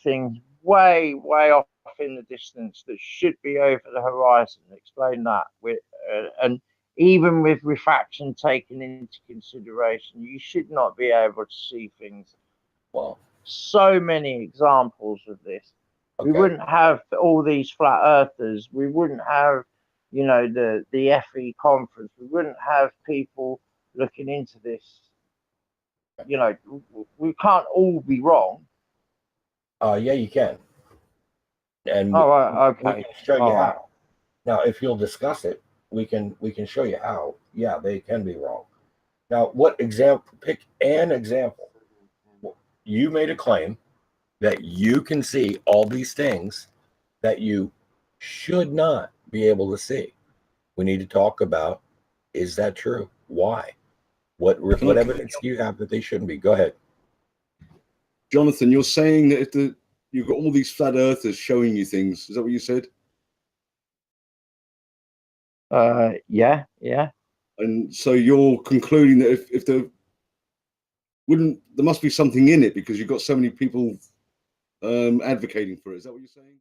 things way off in the distance that should be over the horizon? Explain that. And even with refraction taken into consideration, you should not be able to see things. Well, so many examples of this. Okay. We wouldn't have all these flat earthers. We wouldn't have, the FE conference. We wouldn't have people looking into this. We can't all be wrong. Yeah, you can. And okay. We can show you how. Now, if you'll discuss it, we can show you how. Yeah, they can be wrong. Now, what example? Pick an example. You made a claim that you can see all these things that you should not be able to see. We need to talk about, is that true? Why? What evidence do you have that they shouldn't be? Go ahead. Jonathan, you're saying that if you've got all these flat earthers showing you things. Is that what you said? Yeah. And so you're concluding that if there must be something in it because you've got so many people advocating for it. Is that what you're saying?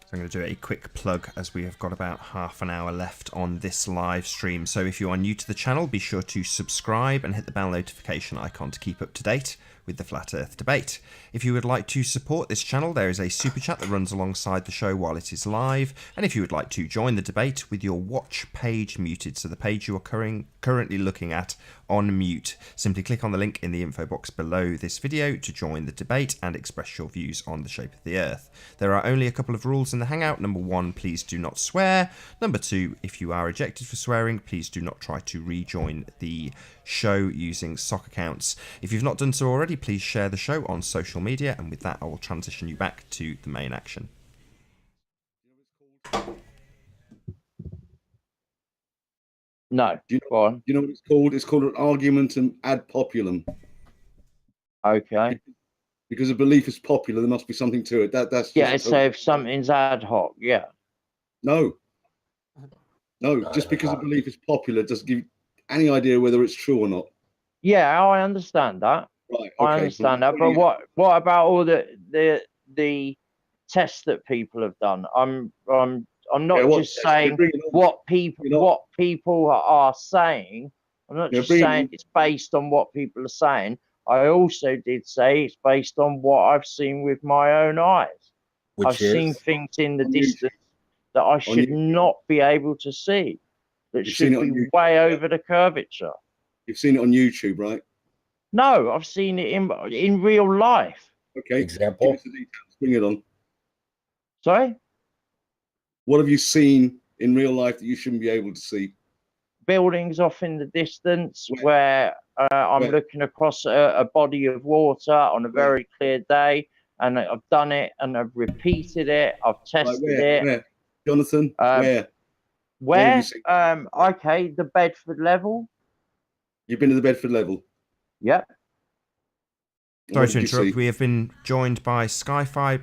So I'm going to do a quick plug as we have got about half an hour left on this live stream. So if you are new to the channel, be sure to subscribe and hit the bell notification icon to keep up to date with the Flat Earth debate. If you would like to support this channel, there is a super chat that runs alongside the show while it is live. And if you would like to join the debate with your watch page muted, so the page you are currently looking at on mute, simply click on the link in the info box below this video to join the debate and express your views on the shape of the Earth. There are only a couple of rules in the Hangout. Number 1, please do not swear. Number 2, if you are ejected for swearing, please do not try to rejoin the show using sock accounts. If you've not done so already, please share the show on social media, and with that I will transition you back to the main action. No. Go on. Do you know what it's called? It's called an argumentum ad populum. Okay. Because a belief is popular, there must be something to it. That's Yeah, so if something's ad hoc, yeah. No, just because a belief is popular doesn't give you any idea whether it's true or not. Yeah, I understand that. Right, I understand that. But what about all the tests that people have done? I'm not just saying what people are saying. I'm not just saying it's based on what people are saying. I also did say it's based on what I've seen with my own eyes. I've seen things in the distance that I should not be able to see, that should be way over the curvature. You've seen it on YouTube, right? No, I've seen it in real life. Okay. Example. Give us the details. Bring it on. Sorry? What have you seen in real life that you shouldn't be able to see? Buildings off in the distance where I'm looking across a body of water on a very clear day, and I've done it and I've repeated it. I've tested it. Where? Jonathan, where? Where? Okay, the Bedford level. You've been to the Bedford level? Yep. Sorry to interrupt. We have been joined by Skyfly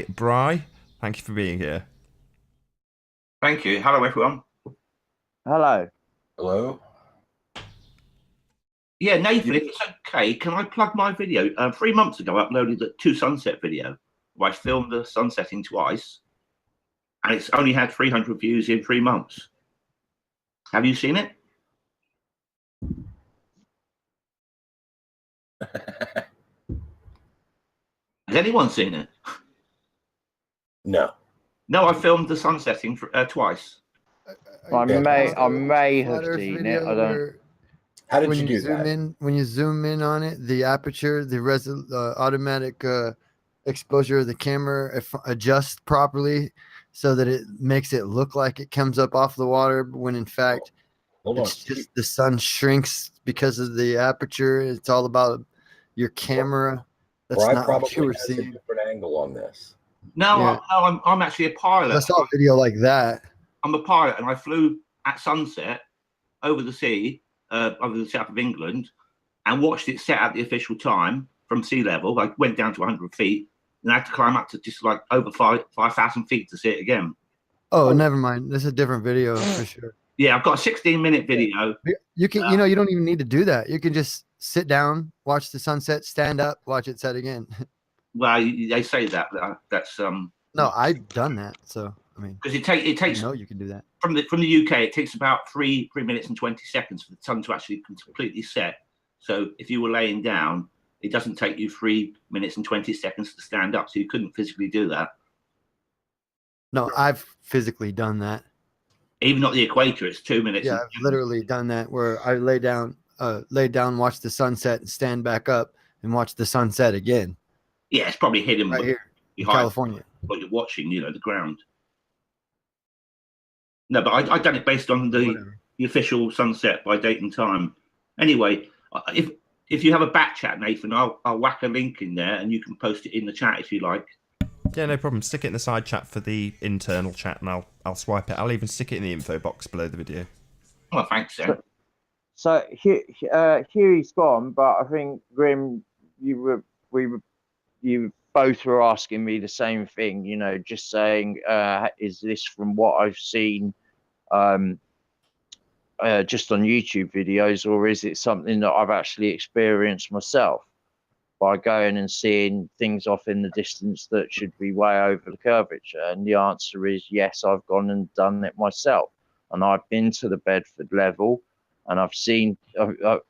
Bry. Thank you for being here. Thank you. Hello, everyone. Hello. Hello. Yeah, Nathan, if it's okay, can I plug my video? 3 months ago, I uploaded the 2 sunset video where I filmed the sun setting twice, and it's only had 300 views in 3 months. Have you seen it? Has anyone seen it? No. No, I filmed the sun setting twice. I may have seen it. I don't. How did you do that? When you zoom in on it, the aperture, the automatic exposure of the camera adjusts properly so that it makes it look like it comes up off the water, when in fact it's just the sun shrinks because of the aperture. It's all about your camera. That's not what you were seeing. A different angle on this. No, yeah. I'm actually a pilot. I saw a video like that. I'm a pilot, and I flew at sunset over the sea, over the south of England, and watched it set at the official time from sea level. I went down to 100 feet, and I had to climb up to just like over 5,000 feet to see it again. Oh, never mind. That's a different video for sure. Yeah, I've got a 16-minute video. You can, you don't even need to do that. You can just sit down, watch the sunset, stand up, watch it set again. Well, they say that. That's No, I've done that. So I mean, because it takes. You can do that from the UK. It takes about 3 minutes and 20 seconds for the sun to actually completely set. So if you were laying down, it doesn't take you 3 minutes and 20 seconds to stand up. So you couldn't physically do that. No, I've physically done that. Even at the equator, it's 2 minutes. Yeah, I've literally done that where I lay down, watch the sunset, and stand back up and watch the sunset again. Yeah, it's probably hidden right here in behind California. What you're watching, the ground. No, but I done it based on the official sunset by date and time. Anyway, if you have a back chat, Nathan, I'll whack a link in there and you can post it in the chat if you like. Yeah, no problem. Stick it in the side chat for the internal chat, and I'll swipe it. I'll even stick it in the info box below the video. Well, thanks, then. So Hughie's gone, but I think Grim, you both were asking me the same thing. You know, just saying, is this from what I've seen, just on YouTube videos, or is it something that I've actually experienced myself by going and seeing things off in the distance that should be way over the curvature? And the answer is yes, I've gone and done it myself, and I've been to the Bedford level, and I've seen the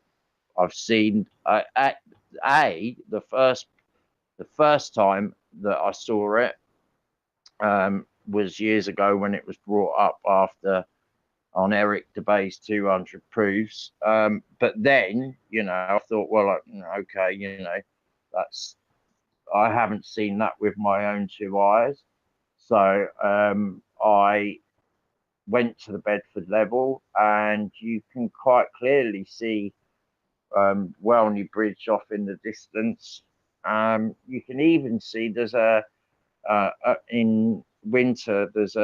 first time that I saw it was years ago when it was brought up on Eric DeBay's 200 proofs. But then, you know, I thought, well, okay, you know, I haven't seen that with my own two eyes. So I went to the Bedford level, and you can quite clearly see Welney Bridge off in the distance. You can even see there's in winter, there's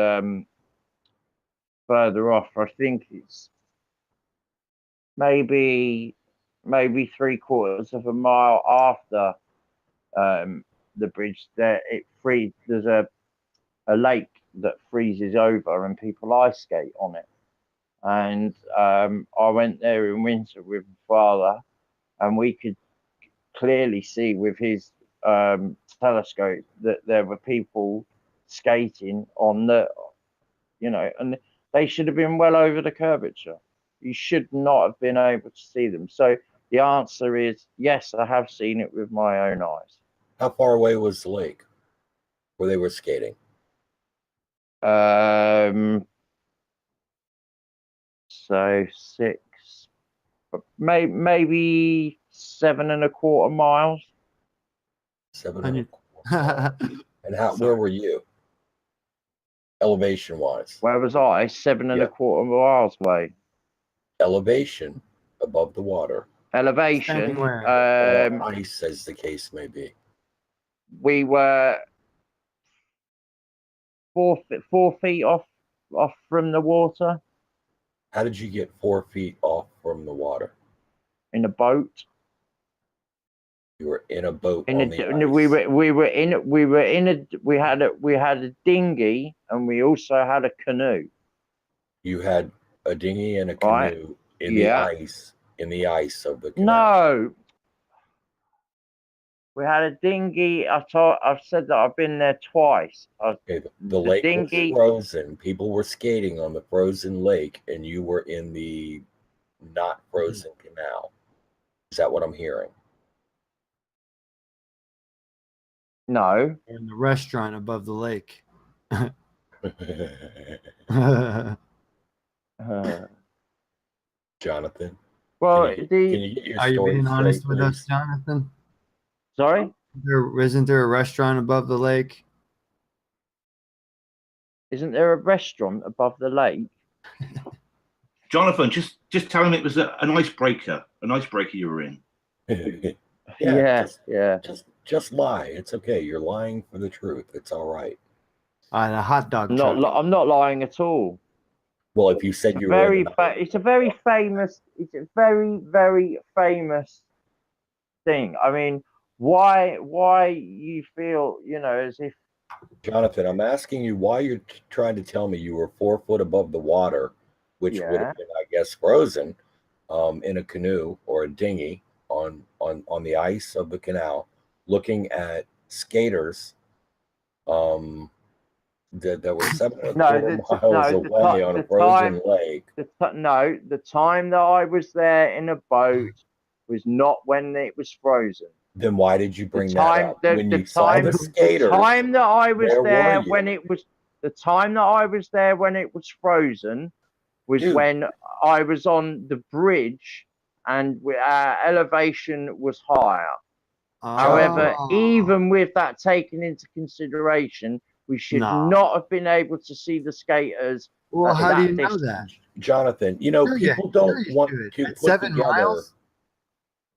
further off, I think it's maybe 3/4 of a mile after the bridge there, there's a lake that freezes over and people ice skate on it. And I went there in winter with my father, and we could clearly see with his telescope that there were people skating on the, you know, and they should have been well over the curvature. You should not have been able to see them. So the answer is yes, I have seen it with my own eyes. How far away was the lake where they were skating? So 6, maybe 7.25 miles. 7.25. And where were you? Elevation wise. Where was I? 7.25 miles away. Elevation above the water. Elevation. Ice, as the case may be. We were 4 feet off from the water. How did you get 4 feet off from the water? In a boat. You were in a boat. We had a dinghy, and we also had a canoe. You had a dinghy and a canoe in the ice of the canal. No. We had a dinghy. I've said that I've been there twice. Okay, the lake was frozen. People were skating on the frozen lake, and you were in the not frozen canal. Is that what I'm hearing? No. In the restaurant above the lake. Jonathan. Well, can you get your are you being honest with us, please? Jonathan? Sorry? Isn't there a restaurant above the lake? Isn't there a restaurant above the lake? Jonathan, just tell him it was an icebreaker. An icebreaker you were in. Yeah. Just lie. It's okay. You're lying for the truth. It's all right. The hot dog. I'm not lying at all. Well, if you said you were, it's a very famous. It's a very, very famous thing. I mean, why you feel, you know, as if. Jonathan, I'm asking you why you're trying to tell me you were 4 foot above the water, which would have been, I guess, frozen, in a canoe or a dinghy on the ice of the canal, looking at skaters that were 7.25 miles away on a frozen lake. The time that I was there in a boat was not when it was frozen. Then why did you bring that up? When you saw the skaters, the time that I was there when it was frozen was when I was on the bridge, and our elevation was higher. However, even with that taken into consideration, we should not have been able to see the skaters. Well, how do you know that, Jonathan? You know, people don't want to put 7 together. miles.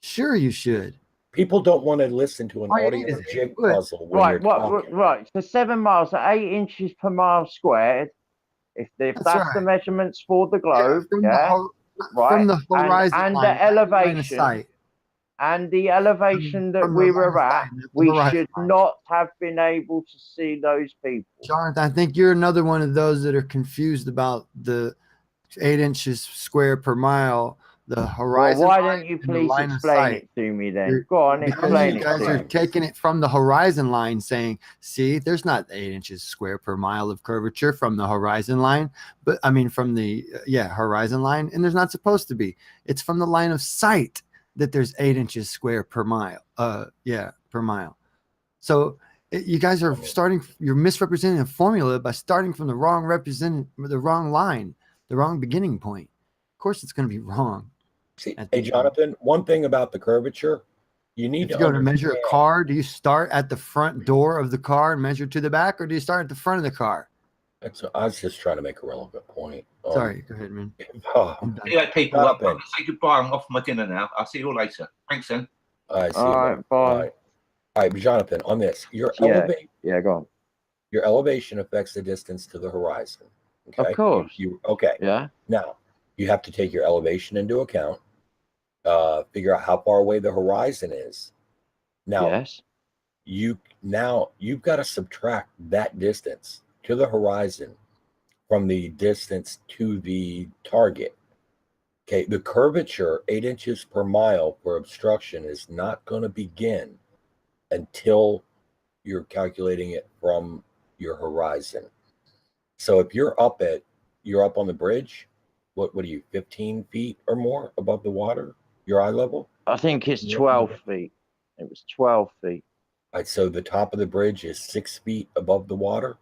Sure, you should. People don't want to listen to an All you audio need is jig 8 foot. puzzle when you're talking. Right. So 7 miles at 8 inches per mile squared. If That's that's the right. measurements for the Yeah, globe, from yeah, from right, the horizon and line, the not the line of elevation, sight. and the elevation that From we the line were of sight, at, not the we horizon should line. not have been able to see those people. Jonathan, I think you're another one of those that are confused about the 8 inches square per mile, the Well, horizon why line don't you and the please line of explain sight. it to me then? You're- Go on, Because explain you it guys to are me. taking it from the horizon line, saying, "See, there's not 8 inches square per mile of curvature from the horizon line, but I mean from the horizon line, and there's not supposed to be. It's from the line of sight that there's 8 inches square per mile. Per mile. So you guys are you're misrepresenting the formula by starting from the wrong line, the wrong beginning point. Of course, it's going to be wrong. See, at the hey, end. Jonathan, one thing about the curvature, you need If you to go to measure a understand. car, do you start at the front door of the car and measure to the back, or do you start at the front of the car? I was just trying to make a relevant point. Sorry, go ahead, man. Um, Yeah, people, I'm Jonathan. going to say goodbye. I'm off for my dinner now. I'll see you all later. Thanks, then. I see. All right, bye. All right, Jonathan, on this, your Yeah, go on. your elevation affects the distance to the horizon. Okay. Of course. Okay. Yeah. Now, you have to take your elevation into account, figure out how far away the horizon is. Now, Yes. you've got to subtract that distance to the horizon from the distance to the target. Okay, the curvature 8 inches per mile for obstruction is not going to begin until you're calculating it from your horizon. So if you're up on the bridge, what are you, 15 feet or more above the water, your eye level? I think it's 12 feet. It was 12 feet. All right, so the top of the bridge is 6 feet above the water,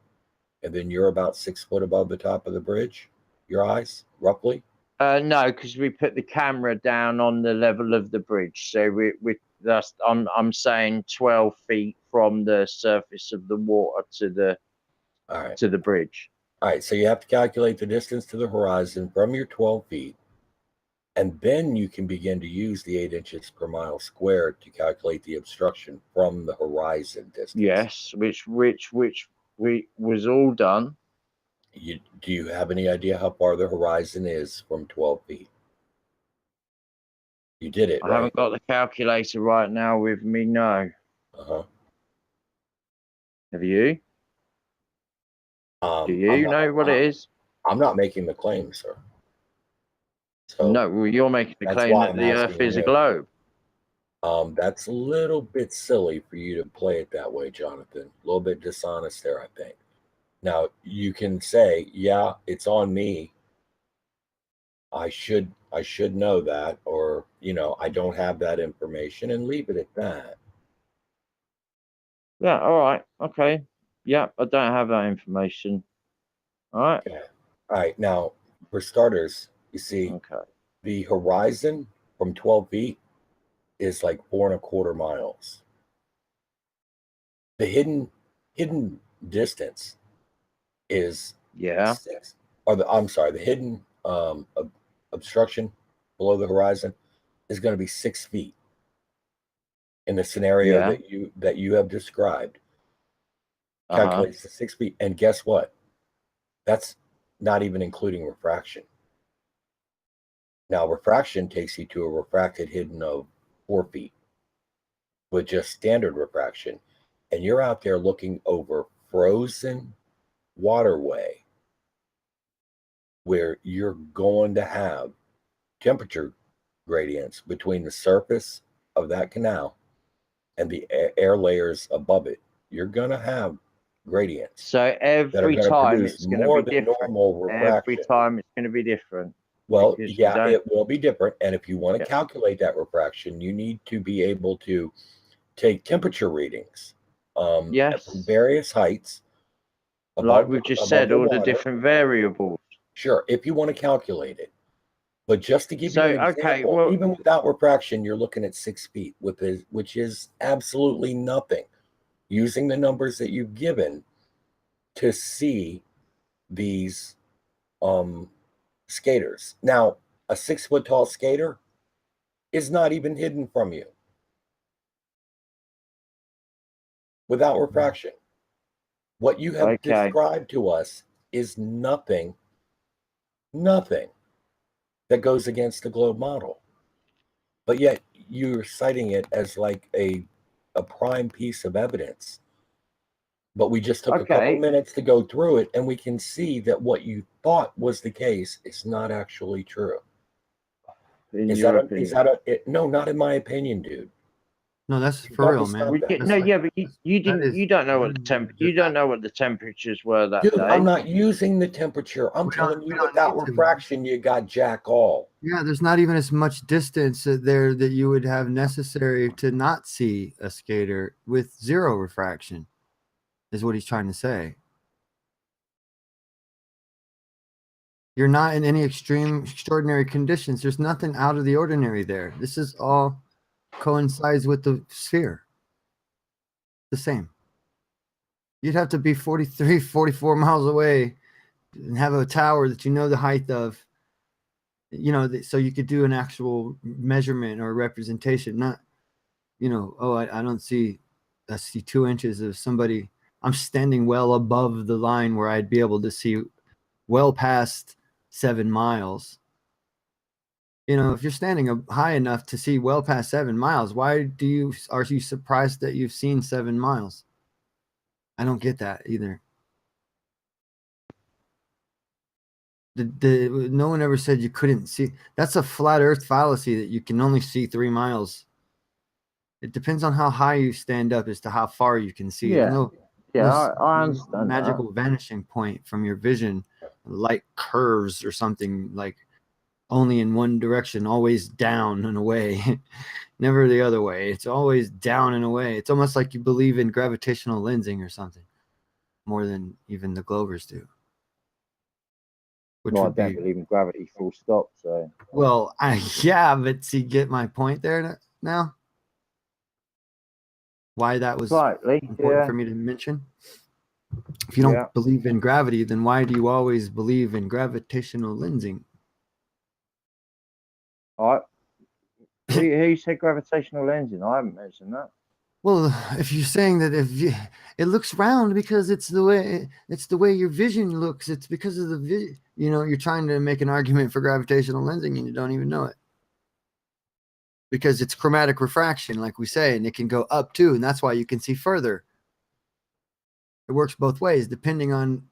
and then you're about 6 foot above the top of the bridge, your eyes, roughly? No, because we put the camera down on the level of the bridge. So I'm saying 12 feet from the surface of the water to the bridge. All right, so you have to calculate the distance to the horizon from your 12 feet, and then you can begin to use the 8 inches per mile squared to calculate the obstruction from the horizon distance. Yes, which was all done. Do you have any idea how far the horizon is from 12 feet? You did it, I right? haven't got the calculator right now with me, no. Uh-huh. Have you? Do you know what it is? I'm not making the claim, sir. So no, well, you're making the claim that the Earth is a globe. That's a little bit silly for you to play it that way, Jonathan. A little bit dishonest there, I think. Now, you can say, yeah, it's on me. I should know that, or, I don't have that information, and leave it at that. Yeah, all right. Okay. Yeah, I don't have that information. All right. Okay. All right. Now, for starters, you see, the horizon from 12 feet is like 4.25 miles. The hidden distance is 6. The hidden obstruction below the horizon is going to be 6 feet in the scenario that you have described. Calculates to 6 feet, and guess what? That's not even including refraction. Now, refraction takes you to a refracted hidden of 4 feet with just standard refraction, and you're out there looking over frozen waterway where you're going to have temperature gradients between the surface of that canal and the air layers above it. You're going to have gradients. So every time it's going to be different. Every time it's going to be different. Well, yeah, it will be different. And if you want to calculate that refraction, you need to be able to take temperature readings from various heights. Like we've just said, all the different variables. Sure, if you want to calculate it. But just to give you an example, even without refraction, you're looking at 6 feet, which is absolutely nothing. Using the numbers that you've given to see these skaters. Now, a 6 foot tall skater is not even hidden from you. without refraction. What you have Okay. described to us is nothing that goes against the globe model. But yet you're citing it as like a prime piece of evidence. But we just took a couple Okay. minutes to go through it, and we can see that what you thought was the case is not actually true. In Is your that opinion. no, not in my opinion, dude. No, that's You for got real, to man. stop that. No, That's yeah, but you that didn't. is You don't know what the you don't know what the temperatures were that Dude, day. I'm not using the temperature. I'm telling we you, don't without need to. refraction, you got jack all. Yeah, there's not even as much distance there that you would have necessary to not see a skater with zero refraction, is what he's trying to say. You're not in any extraordinary conditions. There's nothing out of the ordinary there. This is all coincides with the sphere. The same. You'd have to be 43, 44 miles away and have a tower that you know the height of, so you could do an actual measurement or representation, not, oh, I don't see, I see 2 inches of somebody. I'm standing well above the line where I'd be able to see well past 7 miles. If you're standing up high enough to see well past 7 miles, why are you surprised that you've seen 7 miles? I don't get that either. No one ever said you couldn't see. That's a flat earth fallacy that you can only see 3 miles. It depends on how high you stand up as to how far you can see. Yeah. There's I understand magical vanishing point from your vision. Light curves or something like only in one direction, always down and away. Never the other way. It's always down and away. It's almost like you believe in gravitational lensing or something more than even the Glovers do. that. No, I don't believe in gravity. Full stop. So. Well, yeah, but see, get my point there now. Why that was Slightly, important for me to mention. If you don't believe in gravity, then why do you always believe in gravitational lensing? Who said gravitational lensing? I haven't mentioned that. Well, if you're saying that it looks round because it's the way your vision looks, it's because of the you're trying to make an argument for gravitational lensing and you don't even know it. Because it's chromatic refraction, like we say, and it can go up too, and that's why you can see further. It works both ways, depending on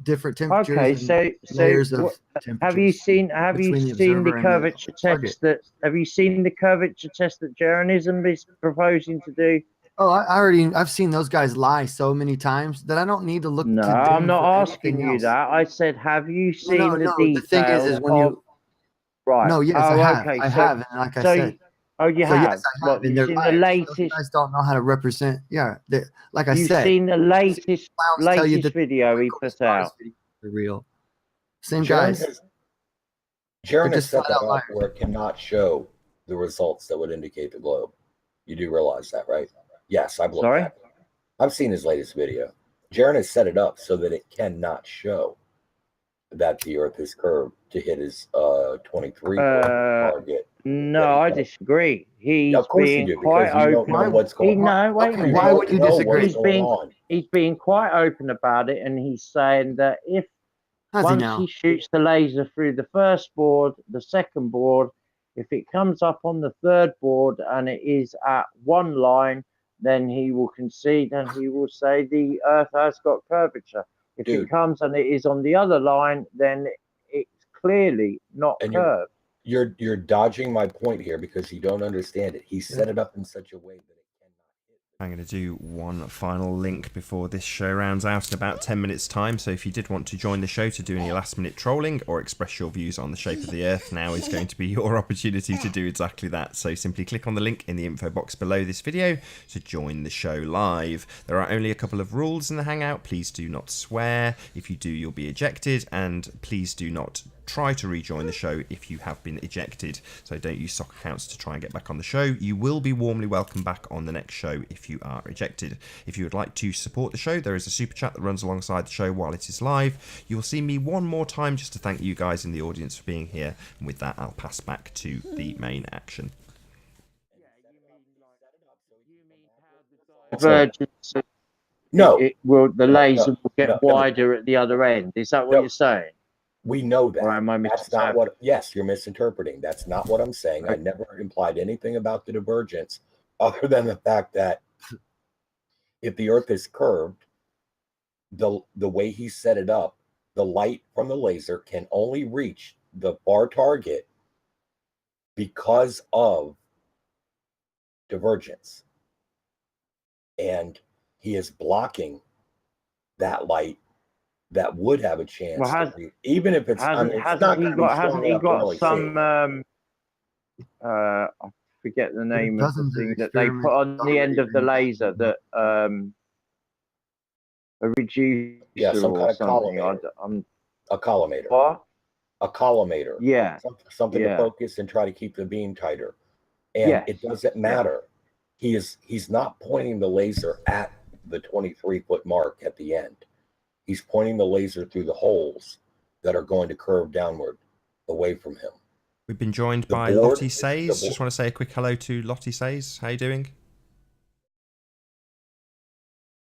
different temperatures. Okay, and layers of temperatures. Have you seen the curvature test that Jeranism is proposing to do? Oh, I've seen those guys lie so many times that I don't need to look. No, I'm not asking you that. I said, have you seen the details? The thing is when you right. No, yes, I have. Okay, I have, and like I said. Oh, you have. Yes, I have. You've seen the latest. Those guys don't know how to represent. Yeah, like I said. You've seen the latest video he put out. For real. Same guys. Jaron has set that up where it cannot show the results that would indicate the globe. You do realize that, right? Yes, I've looked at it. I've seen his latest video. Jaron has set it up so that it cannot show that the Earth is curved to hit his 23 target. No, I disagree. He's being quite open. Why would you disagree? He's being quite open about it, and he's saying that if once he shoots the laser through the first board, the second board, if it comes up on the third board and it is at one line, then he will concede and he will say the Earth has got curvature. If it comes and it is on the other line, then it's clearly not curved. You're dodging my point here because you don't understand it. He set it up in such a way that it cannot hit. I'm going to do one final link before this show rounds out in about 10 minutes time. So if you did want to join the show to do any last minute trolling or express your views on the shape of the Earth, now is going to be your opportunity to do exactly that. So simply click on the link in the info box below this video to join the show live. There are only a couple of rules in the Hangout. Please do not swear. If you do, you'll be ejected, and please do not try to rejoin the show if you have been ejected. So don't use sock accounts to try and get back on the show. You will be warmly welcomed back on the next show if you are ejected. If you would like to support the show, there is a super chat that runs alongside the show while it is live. You will see me one more time just to thank you guys in the audience for being here. And with that, I'll pass back to the main action. No, it will the laser will get no. wider at the other end. Is that what No. you're saying? We know that. Or am I That's not what. Yes, you're misinterpreting. That's not what I'm saying. I never implied anything about the divergence, other than the fact that if the Earth is curved, the way he set it up, the light from the laser can only reach the far target because of divergence, and he is blocking that light that would have a chance Well, to reach, even if it's. I mean, it's not going to be strong enough to really see. I forget the name of the Dozens of thing that they put on the end of the laser that a reducer Some kind or of something. collimator. A collimator. What? A collimator. Yeah. Something to focus and try to keep the beam tighter. And it doesn't matter. He's not pointing the laser at the 23-foot mark at the end. He's pointing the laser through the holes that are going to curve downward away from him. We've been joined by Lottie Says. Just want to say a quick hello to Lottie Says. How you doing?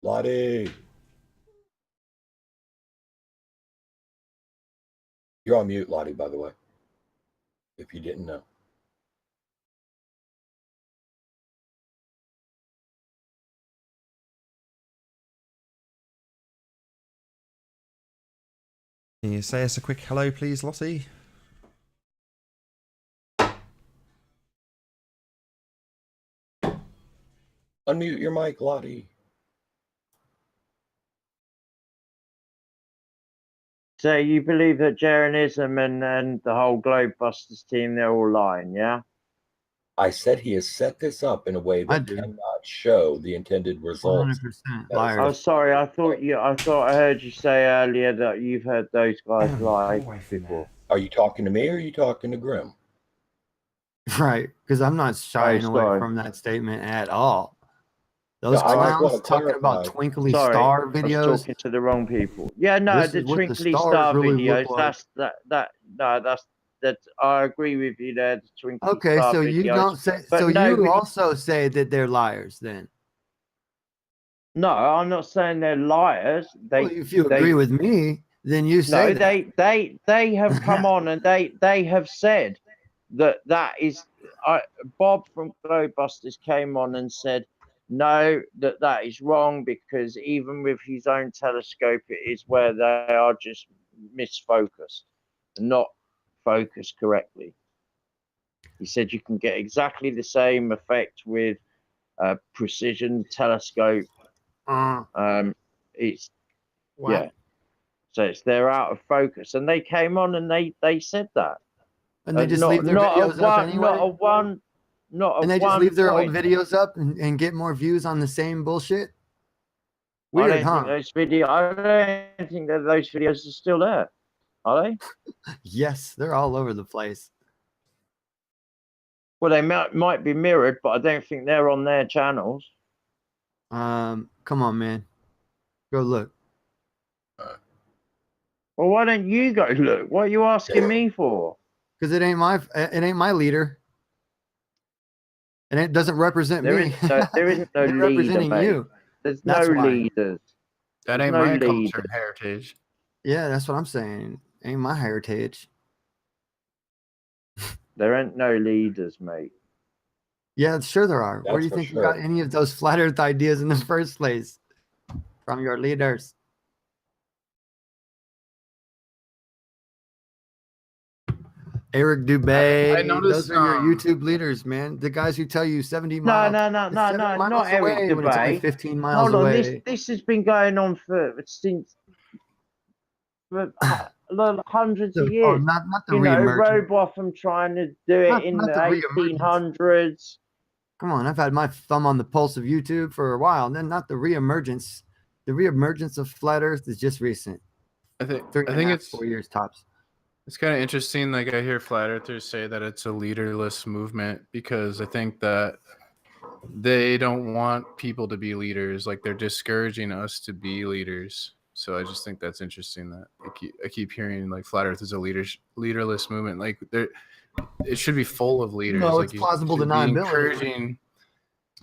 Lottie. You're on mute, Lottie, by the way, if you didn't know. Can you say us a quick hello, please, Lottie? Unmute your mic, Lottie. So you believe that Jeranism and the whole Globebusters team, they're all lying, yeah? I said he has set this up in a way that cannot show the intended results. 100% liars. Oh, sorry. I thought I heard you say earlier that you've heard those guys lie before. Are you talking to me or are you talking to Grim? Right, because I'm not shying away from that statement at all. Those No, I clowns just talking about twinkly star videos. I was talking to the wrong people. Yeah, no, the twinkly star really videos. like. That's I agree with you there. The twinkly okay, star so videos. you don't say. But so no, you also say that they're liars, then? No, I'm not saying they're liars. Well, if you agree with me, then you say that. They have come on and they have said that is. Bob from Globebusters came on and said, no, that is wrong because even with his own telescope, it is where they are just misfocused, not focused correctly. He said you can get exactly the same effect with a precision telescope. It's yeah. So they're out of focus, and they came on and they said that. And they just leave their videos up anyway? And they just leave their old videos up and get more views on the same bullshit? Weird, I don't think that those videos are still there. Are they? Yes, they're all over the place. Well, they might be mirrored, but I don't think they're on their channels. Come on, man. Go look. Well, why don't you go look? What are you asking me for? Because it ain't my leader. And it doesn't represent me. There isn't no leader, representing mate. you. There's no leaders. That ain't my culture and heritage. Yeah, that's what I'm saying. Ain't my heritage. There ain't no leaders, mate. Yeah, sure there are. Where do you think you got any of those flat earth ideas in the first place? From your leaders. Eric Dubay. I noticed, those are your YouTube leaders, man. The guys who tell you 70 miles. No, not Eric Dubay. 15 miles away. This has been going on since hundreds of years. Not the re-emergence. Robotham trying to do it in the 1800s. Come on, I've had my thumb on the pulse of YouTube for a while, and then not the re-emergence. The re-emergence of flat Earth is just recent. I think it's 4 years tops. It's kind of interesting. Like I hear flat earthers say that it's a leaderless movement because I think that they don't want people to be leaders. Like they're discouraging us to be leaders. So I just think that's interesting that I keep hearing like flat earth is a leaderless movement. Like it should be full of leaders. No, like it's plausible deniability. Encouraging.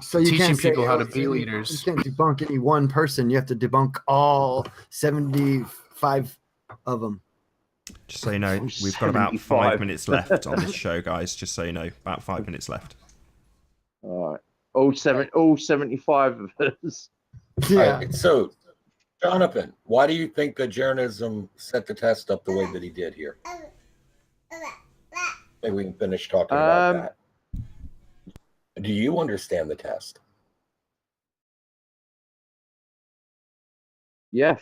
So you Teaching can't say, people how to "Oh, be you leaders. can't debunk any one person. You have to debunk all 75 of them. Just so you know, we've got about 5 75. minutes left on this show, guys. Just so you know, about 5 minutes left. All right. All 75 of us. Yeah. All right, so, Jonathan, why do you think Gajernism set the test up the way that he did here? Maybe we can finish talking about that. Do you understand the test? Yeah,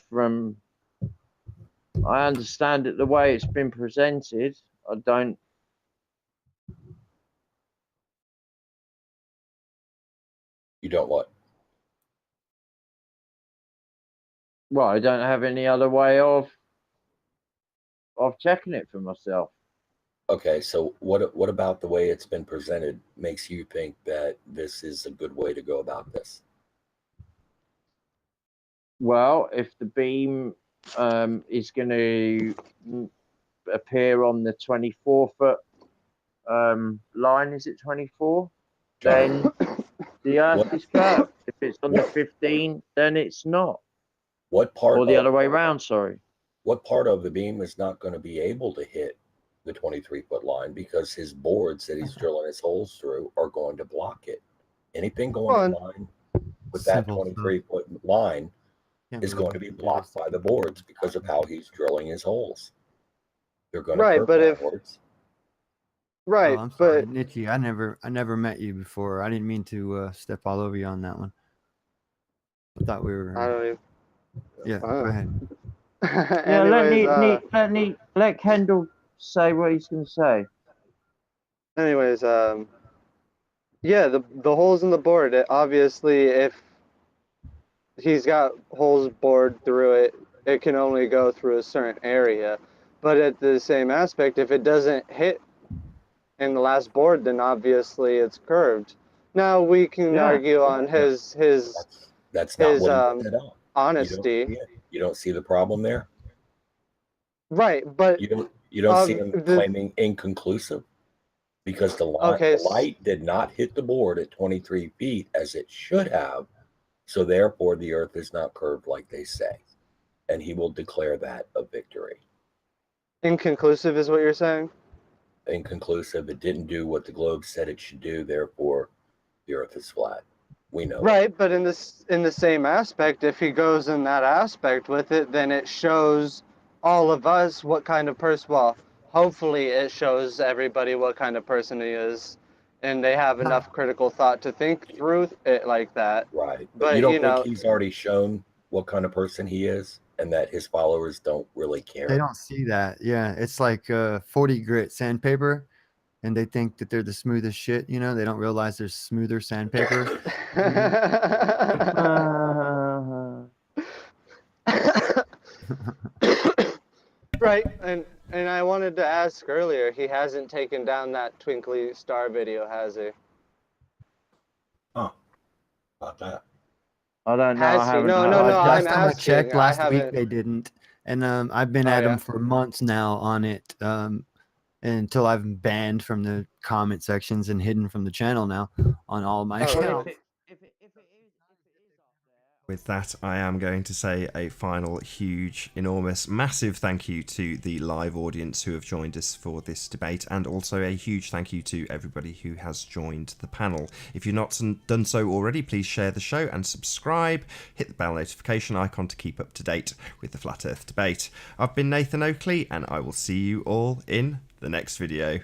I understand it the way it's been presented. I don't. You don't what? Well, I don't have any other way of checking it for myself. Okay, so what about the way it's been presented makes you think that this is a good way to go about this? Well, if the beam is going to appear on the 24-foot line, is it 24? Then the Earth is curved. If it's on the 15, then it's not. What part Or the of, other way around, sorry. what part of the beam is not going to be able to hit the 23-foot line because his boards that he's drilling his holes through are going to block it. Anything going in line with that Simple 23-foot line Can't is believe going to be it. blocked by the boards because of how he's drilling his holes. They're going to Right, curve but if backwards. right, Oh, I'm sorry, but Nitchy. I never met you before. I didn't mean to step all over you on that one. I thought we were. I don't even. Yeah, go ahead. Yeah, Anyways, let Kendall say what he's going to say. anyways, yeah, the holes in the board. Obviously, if he's got holes bored through it, it can only go through a certain area. But at the same aspect, if it doesn't hit in the last board, then obviously it's curved. Now we can Yeah. argue on his That's not his what he set up. honesty. You don't see the problem there. Right, but You don't see him the claiming inconclusive because the light did not hit the board at 23 feet as it should have. So therefore, the Earth is not curved like they say, and he will declare that a victory. inconclusive is what you're saying. Inconclusive. It didn't do what the globe said it should do. Therefore, the Earth is flat. We know. Right, but in the same aspect, if he goes in that aspect with it, then it shows all of us what kind of person. Well, hopefully, it shows everybody what kind of person he is, and they have enough critical thought to think through it like that. Right. But you don't think he's already shown what kind of person he is and that his followers don't really care? They don't see that. Yeah, it's like 40 grit sandpaper, and they think that they're the smoothest shit. You know, they don't realize there's smoother sandpaper. Right, and I wanted to ask earlier, he hasn't taken down that twinkly star video, has he? Huh. About that. I don't know. Has I he? haven't. No, Last I'm time I asking. checked I last week, haven't. they didn't, and I've been Oh, at yeah? them for months now on it. Until I've been banned from the comment sections and hidden from the channel now on all my Oh, really? accounts. If it is up there. With that, I am going to say a final huge, enormous, massive thank you to the live audience who have joined us for this debate, and also a huge thank you to everybody who has joined the panel. If you've not done so already, please share the show and subscribe. Hit the bell notification icon to keep up to date with the Flat Earth debate. I've been Nathan Oakley, and I will see you all in the next video.